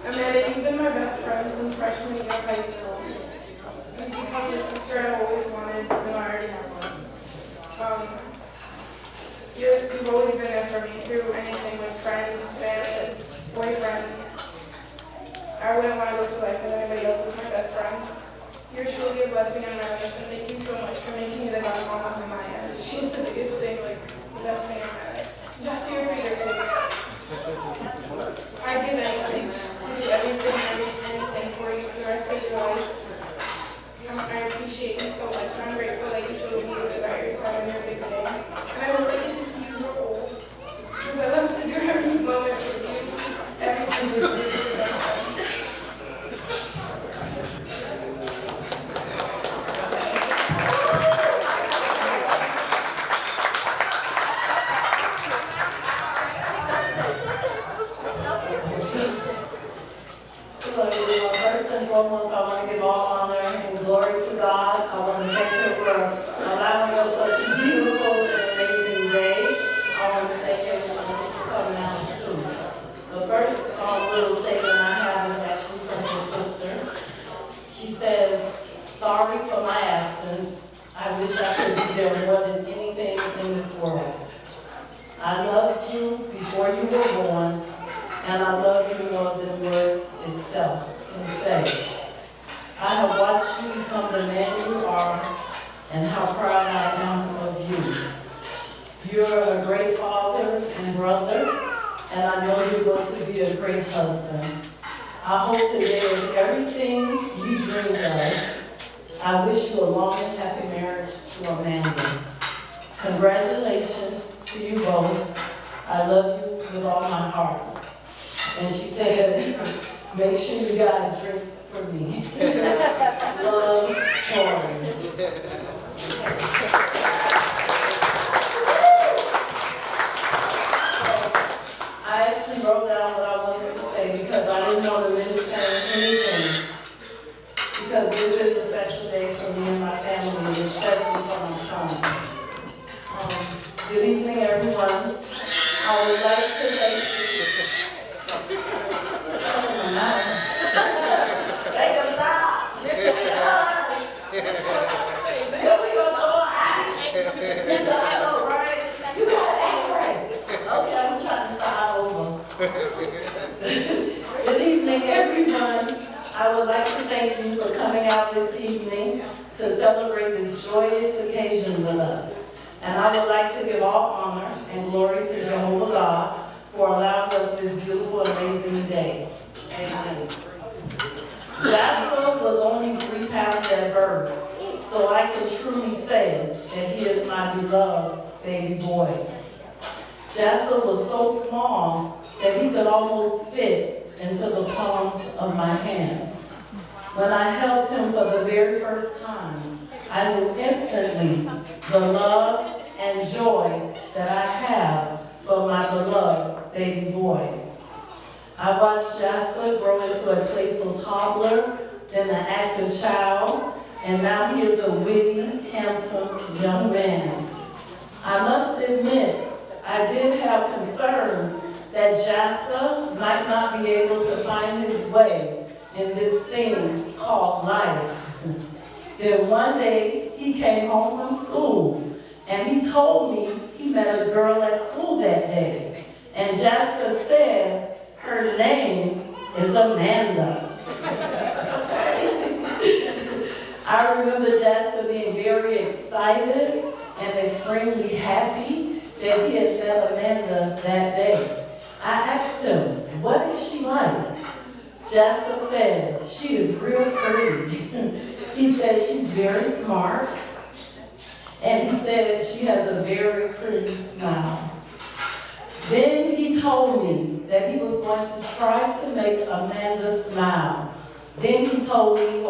Amanda, you've been my best friend since freshman year of high school. You've become the sister I've always wanted, and I already have one. You've always been there for me through anything with friends, families, boyfriends. I wouldn't want to go through life with anybody else as my best friend. You're truly a blessing in my life, and thank you so much for making me the best mom in my head. She's the biggest thing, the best thing in my life. Just your fingertips. I'd give anything to do anything for you for the rest of your life. I appreciate you so much, and I'm grateful that you showed me about yourself in your big day. And I hope I get to see you grow old, because I love to do every moment with you, everything with you, your best friend. First and foremost, I want to give all honor and glory to God. I want to thank Him for allowing us such a beautiful and amazing day. I want to thank everyone else for coming out too. The first little statement I have is actually from his sister. She says, "Sorry for my absence. I wish I could be there more than anything in this world. I loved you before you were born, and I love you more than words itself can say. I have watched you become the man you are, and how proud I am of you. You're a great father and brother, and I know you're going to be a great husband. I hope today is everything you dreamed of. I wish you a long and happy marriage to Amanda. Congratulations to you both. I love you with all my heart." And she said, "Make sure you guys drink for me." Love, Tori. I actually wrote down what I wanted to say because I didn't want to miss anything. Because this is a special day for me and my family, and especially for my son. Good evening, everyone. I would like to thank you. Take a stop. You gotta act right. Okay, I'm trying to start over. Good evening, everyone. I would like to thank you for coming out this evening to celebrate this joyous occasion with us. And I would like to give all honor and glory to Jehovah God for allowing us this beautiful, amazing day. Amen. Jasper was only 3 pounds at birth, so I can truly say that he is my beloved baby boy. Jasper was so small that he could almost fit into the palms of my hands. When I held him for the very first time, I knew instantly the love and joy that I have for my beloved baby boy. I watched Jasper grow into a playful toddler, then an active child, and now he is a witty, handsome young man. I must admit, I did have concerns that Jasper might not be able to find his way in this thing called life. Then one day, he came home from school, and he told me he met a girl at school that day. And Jessica said her name is Amanda. I remember Jessica being very excited and extremely happy that he had met Amanda that day. I asked him, what is she like? Jessica said, she is real pretty. He said she's very smart. And he said she has a very pretty smile. Then he told me that he was going to try to make Amanda smile. Then he told me,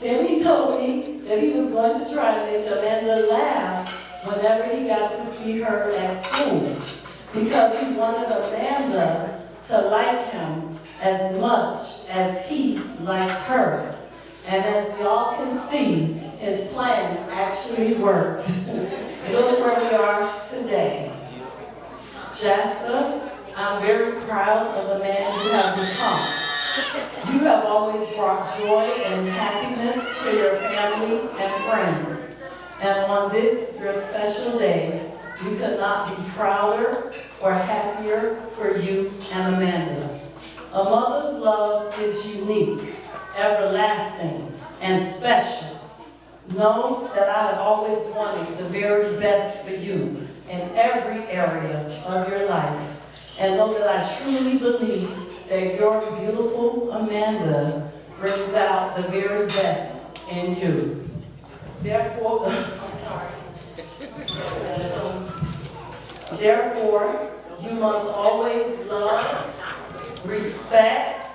Then he told me that he was going to try to make Amanda laugh whenever he got to see her at school, because he wanted Amanda to like him as much as he liked her. And as we all can see, his plan actually worked. Look where we are today. Jessica, I'm very proud of the man you have become. You have always brought joy and happiness to your family and friends. And on this, your special day, we could not be prouder or happier for you and Amanda. A mother's love is unique, everlasting, and special. Know that I have always wanted the very best for you in every area of your life. And know that I truly believe that your beautiful Amanda brings out the very best in you. Therefore, Therefore, you must always love, respect,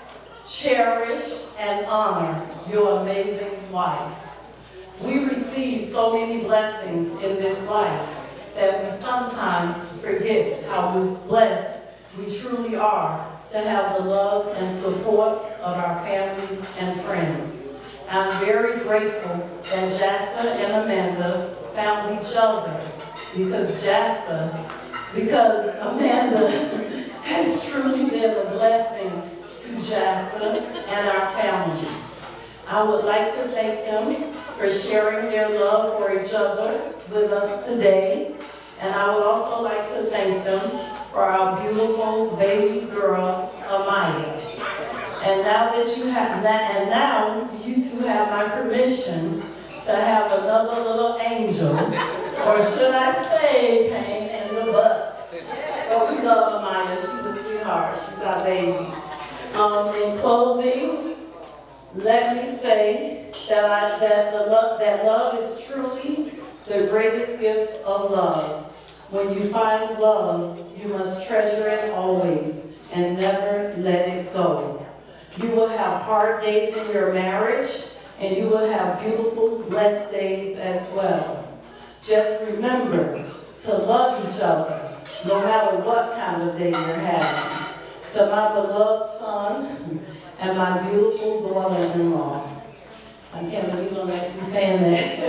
cherish, and honor your amazing wife. We receive so many blessings in this life that we sometimes forget how blessed we truly are to have the love and support of our family and friends. I'm very grateful that Jessica and Amanda found each other because Amanda has truly been a blessing to Jessica and our family. I would like to thank them for sharing their love for each other with us today. And I would also like to thank them for our beautiful baby girl, Amaya. And now you two have my permission to have another little angel, or should I say, pain in the butt. But we love Amaya. She's a sweetheart. She's our baby. In closing, let me say that love is truly the greatest gift of love. When you find love, you must treasure it always and never let it go. You will have hard days in your marriage, and you will have beautiful, blessed days as well. Just remember to love each other, no matter what kind of day you're having. To my beloved son and my beautiful daughter-in-law. I can't believe I'm actually saying that.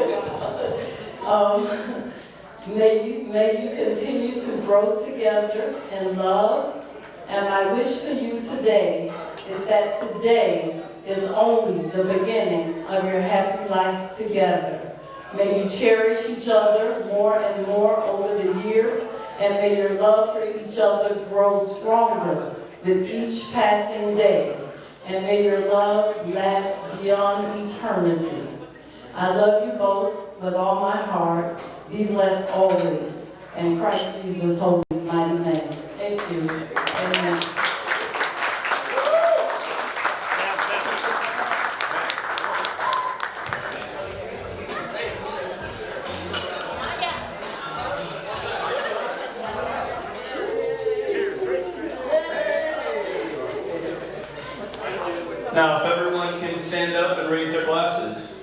May you continue to grow together in love. And my wish to you today is that today is only the beginning of your happy life together. May you cherish each other more and more over the years, and may your love for each other grow stronger with each passing day. And may your love last beyond eternity. I love you both with all my heart. Be blessed always. In Christ Jesus' holy mighty name. Thank you. Amen. Now, if everyone can stand up and raise their glasses.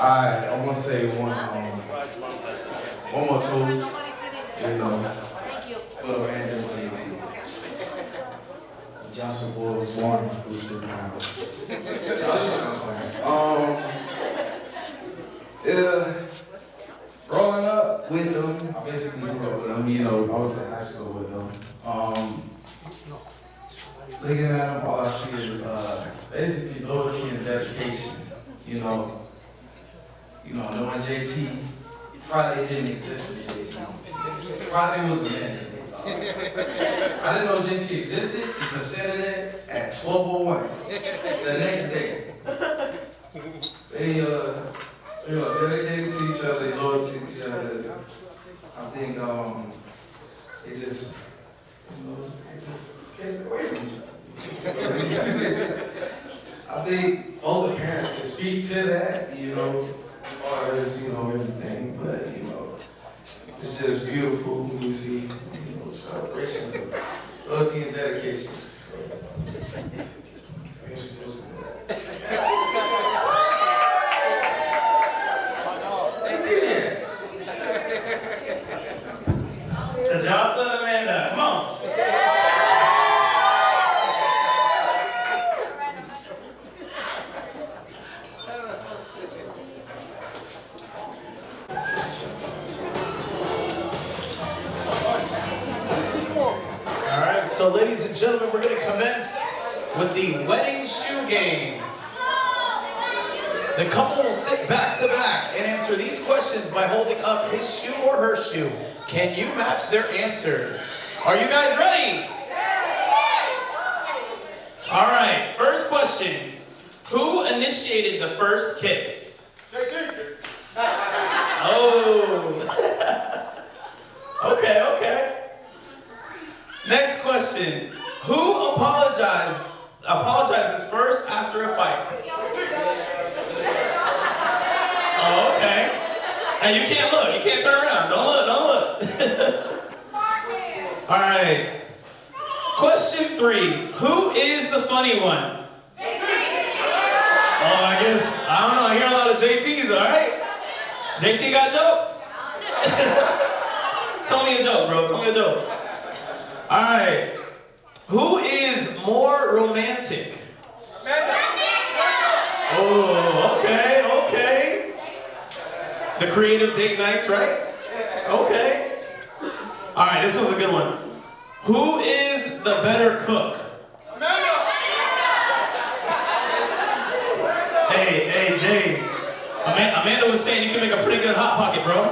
I want to say one more toast, for Random JT. Johnson Boy was born in Houston, House. Growing up with them, I basically grew up with them. mean, you know, I was in high school with them. Looking at them, all I see is basically loyalty and dedication. You know, knowing JT, Friday didn't exist for JT. Friday was the man. I didn't know JT existed until Saturday at 12:01. The next day, they dedicated to each other, loyal to each other. I think it just gets away from each other. I think both the parents can speak to that, you know, as far as, you know, everything, but, you know, it's just beautiful when you see, you know, celebration of loyalty and dedication. So, thanks for listening to that. Jasa and Amanda, come on. All right, so ladies and gentlemen, we're going to commence with the wedding shoe game. The couple will sit back to back and answer these questions by holding up his shoe or her shoe. Can you match their answers? Are you guys ready? All right, first question. Who initiated the first kiss? Oh. Okay. Next question. Who apologizes first after a fight? Oh, okay. Hey, you can't look. You can't turn around. Don't look. All right. Question 3. Who is the funny one? Oh, I guess, I don't know. I hear a lot of JTs, all right? JT got jokes? Tell me a joke, bro. Tell me a joke. All right. Who is more romantic? Oh, okay. The creative date nights, right? Okay. All right, this was a good one. Who is the better cook? Hey, Jay. Amanda was saying you can make a pretty good Hot Pocket, bro.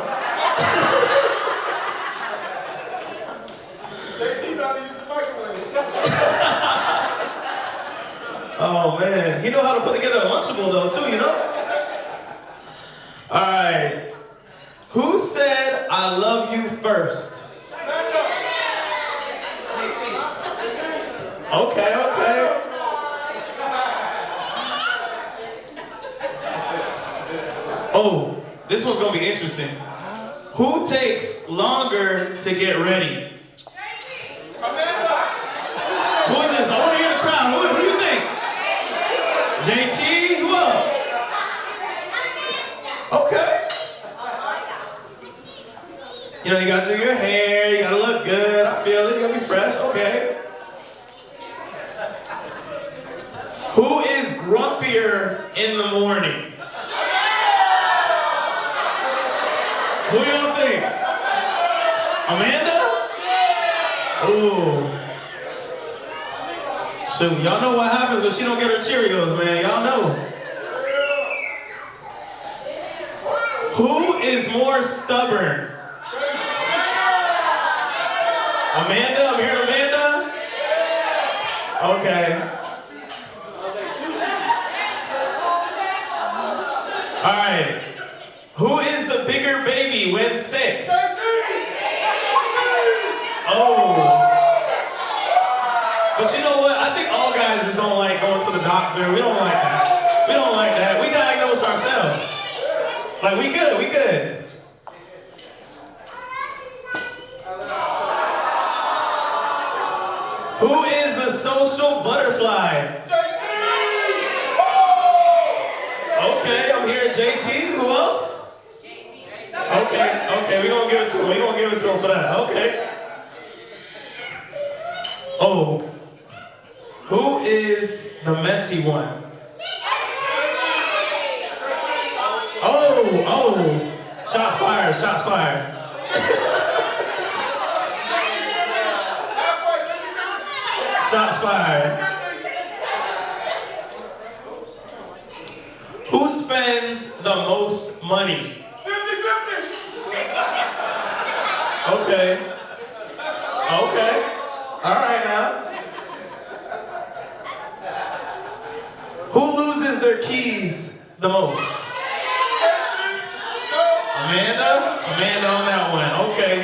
Oh, man. He know how to put together a Lunchable, though, too, you know? All right. Who said, I love you first? Okay. Oh, this one's gonna be interesting. Who takes longer to get ready? Who is this? I want to hear the crowd. Who do you think? JT? Who else? Okay. You know, you gotta do your hair, you gotta look good. I feel it, you gotta be fresh. Okay. Who is grumpier in the morning? Who y'all think? Amanda? Ooh. Shoot, y'all know what happens when she don't get her Cheerios, man. Y'all know. Who is more stubborn? Amanda? I'm hearing Amanda? Okay. All right. Who is the bigger baby when sick? Oh. But you know what? I think all guys just don't like going to the doctor. We don't like that. We diagnose ourselves. Like, we good. Who is the social butterfly? Okay, I'm hearing JT. Who else? Okay, we're gonna give it to him for that. Okay. Oh. Who is the messy one? Oh. Shots fired. Shots fired. Who spends the most money? 50-50. Okay. Okay. All right now. Who loses their keys the most? Amanda? Amanda on that one. Okay.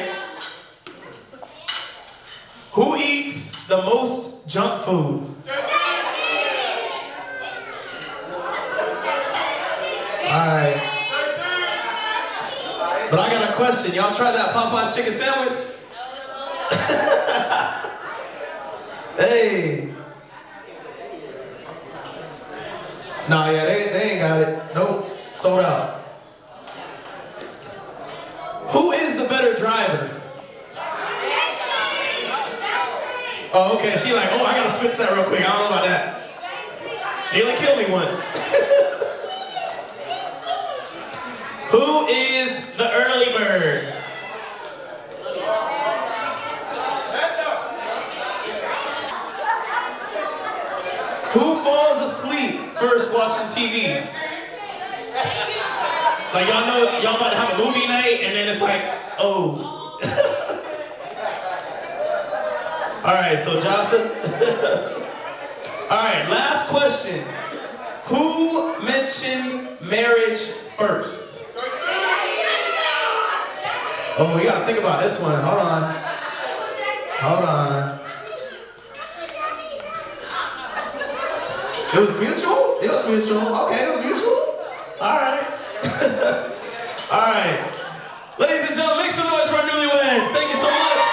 Who eats the most junk food? Alright. But I got a question. Y'all try that Popeye's chicken sandwich? Hey. Nah, yeah, they ain't got it. Nope. Sold out. Who is the better driver? Oh, okay. She like, oh, I gotta switch that real quick. I don't know about that. Nearly killed me once. Who is the early bird? Who falls asleep first watching TV? Like y'all know y'all about to have a movie night and then it's like, oh. All right, so Jocelyn. All right, last question. Who mentioned marriage first? Oh, we gotta think about this one. Hold on. Hold on. It was mutual? It was mutual. Okay, it was mutual. All right. All right. Ladies and gentlemen, make some noise for our newlyweds. Thank you so much.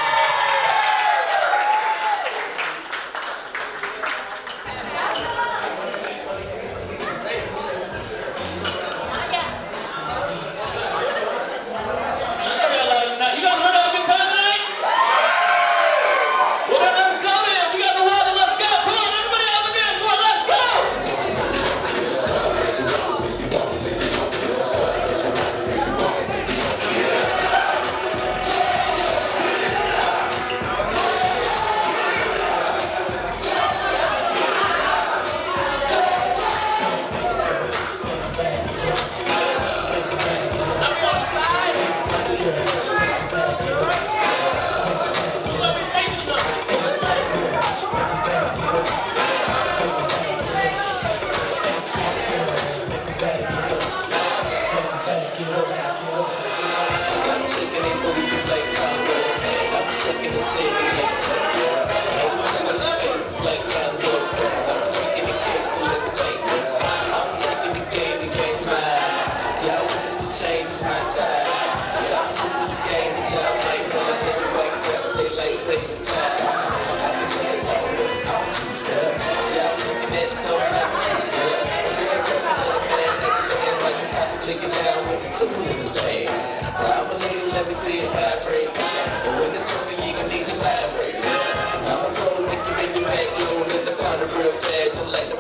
Let me see it vibrate. But when it's over, you gon' need your vibrate. I'm a pro, make you back low, let the powder real bad, just like the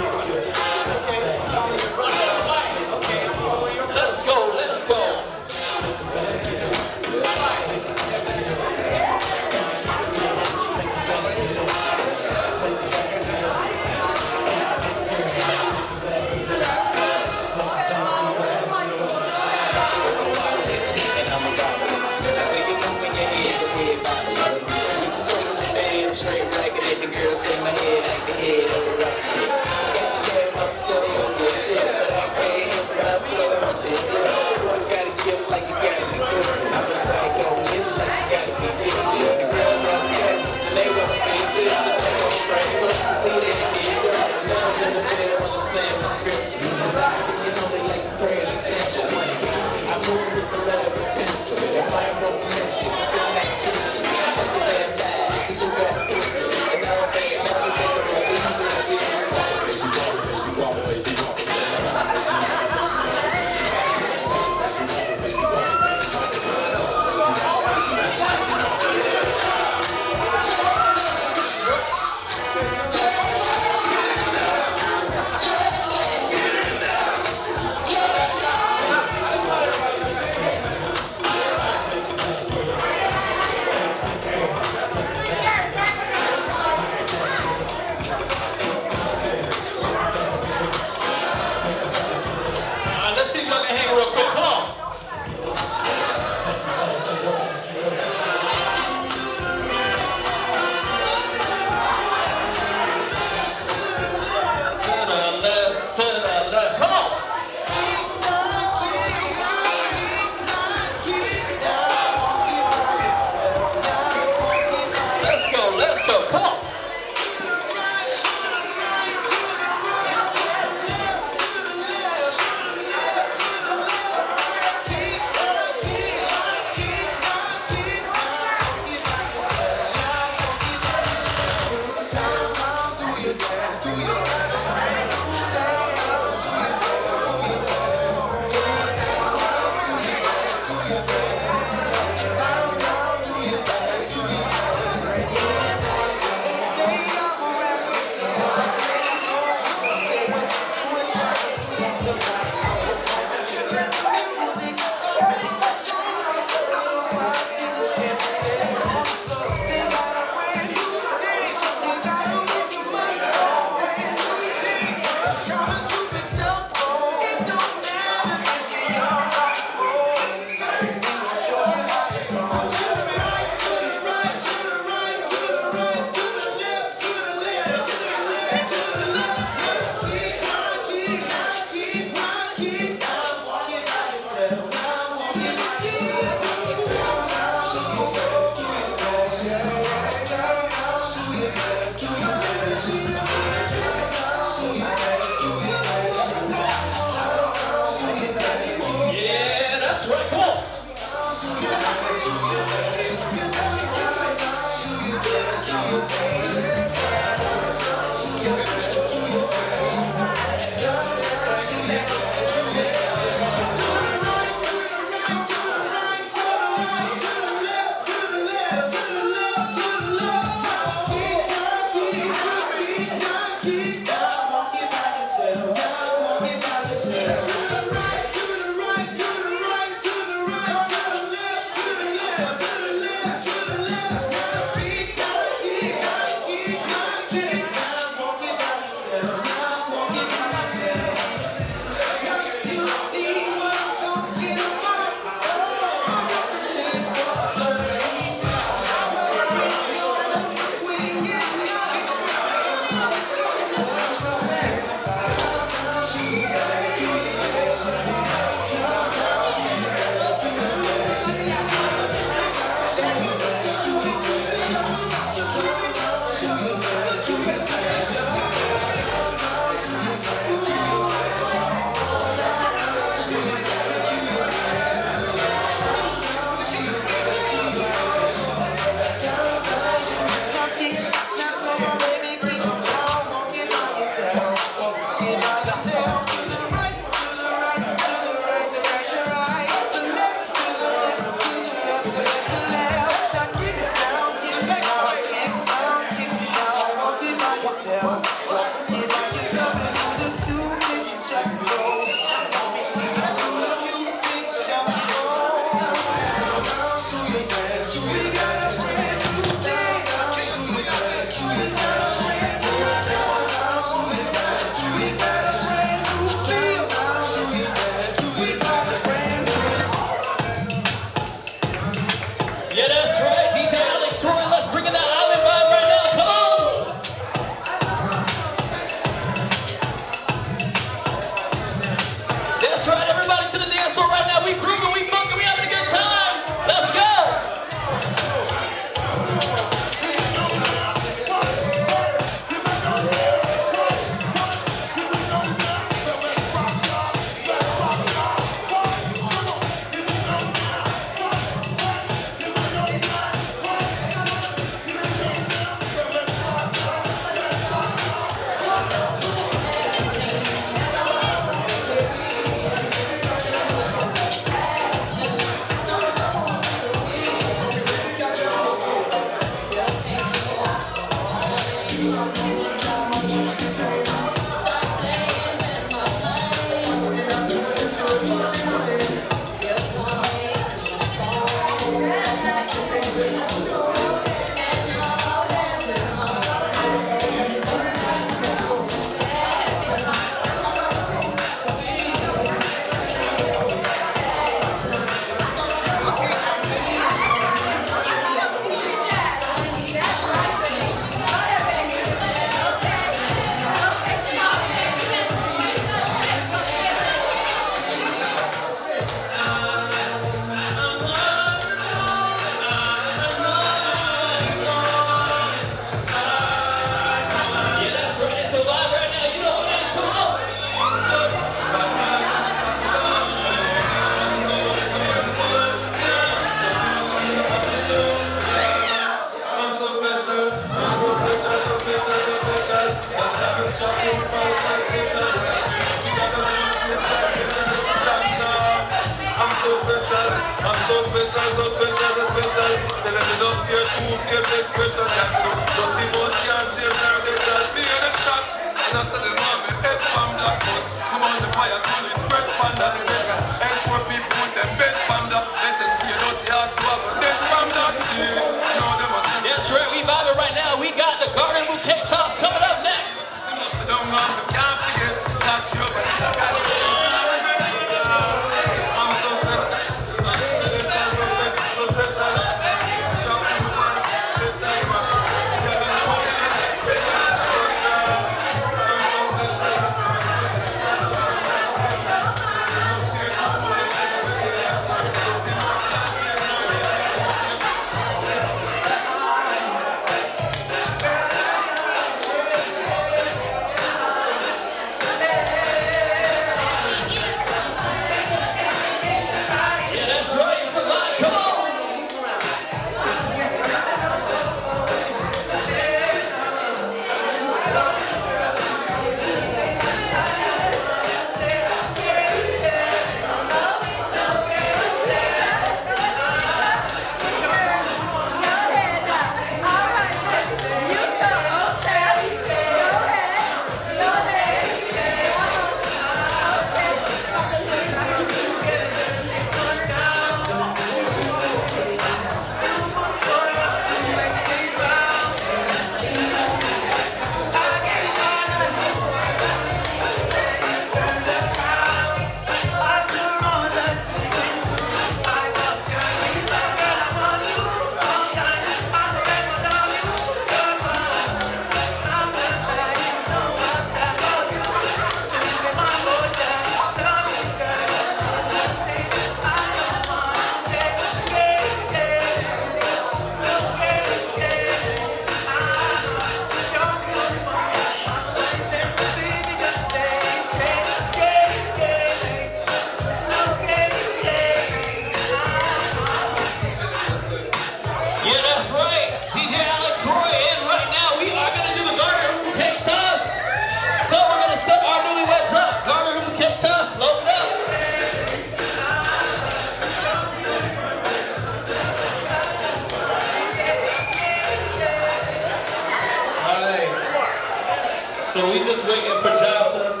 So we just waiting for Jocelyn.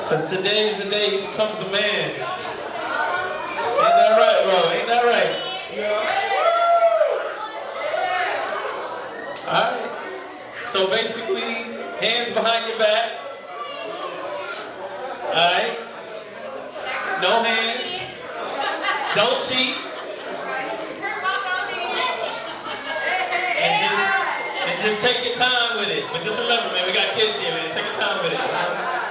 Because today is the day he becomes a man. Ain't that right, bro? Ain't that right? Alright. So basically, hands behind your back. Alright. No hands. Don't cheat. And just take your time with it. But just remember, man, we got kids here, man. Take your time with it.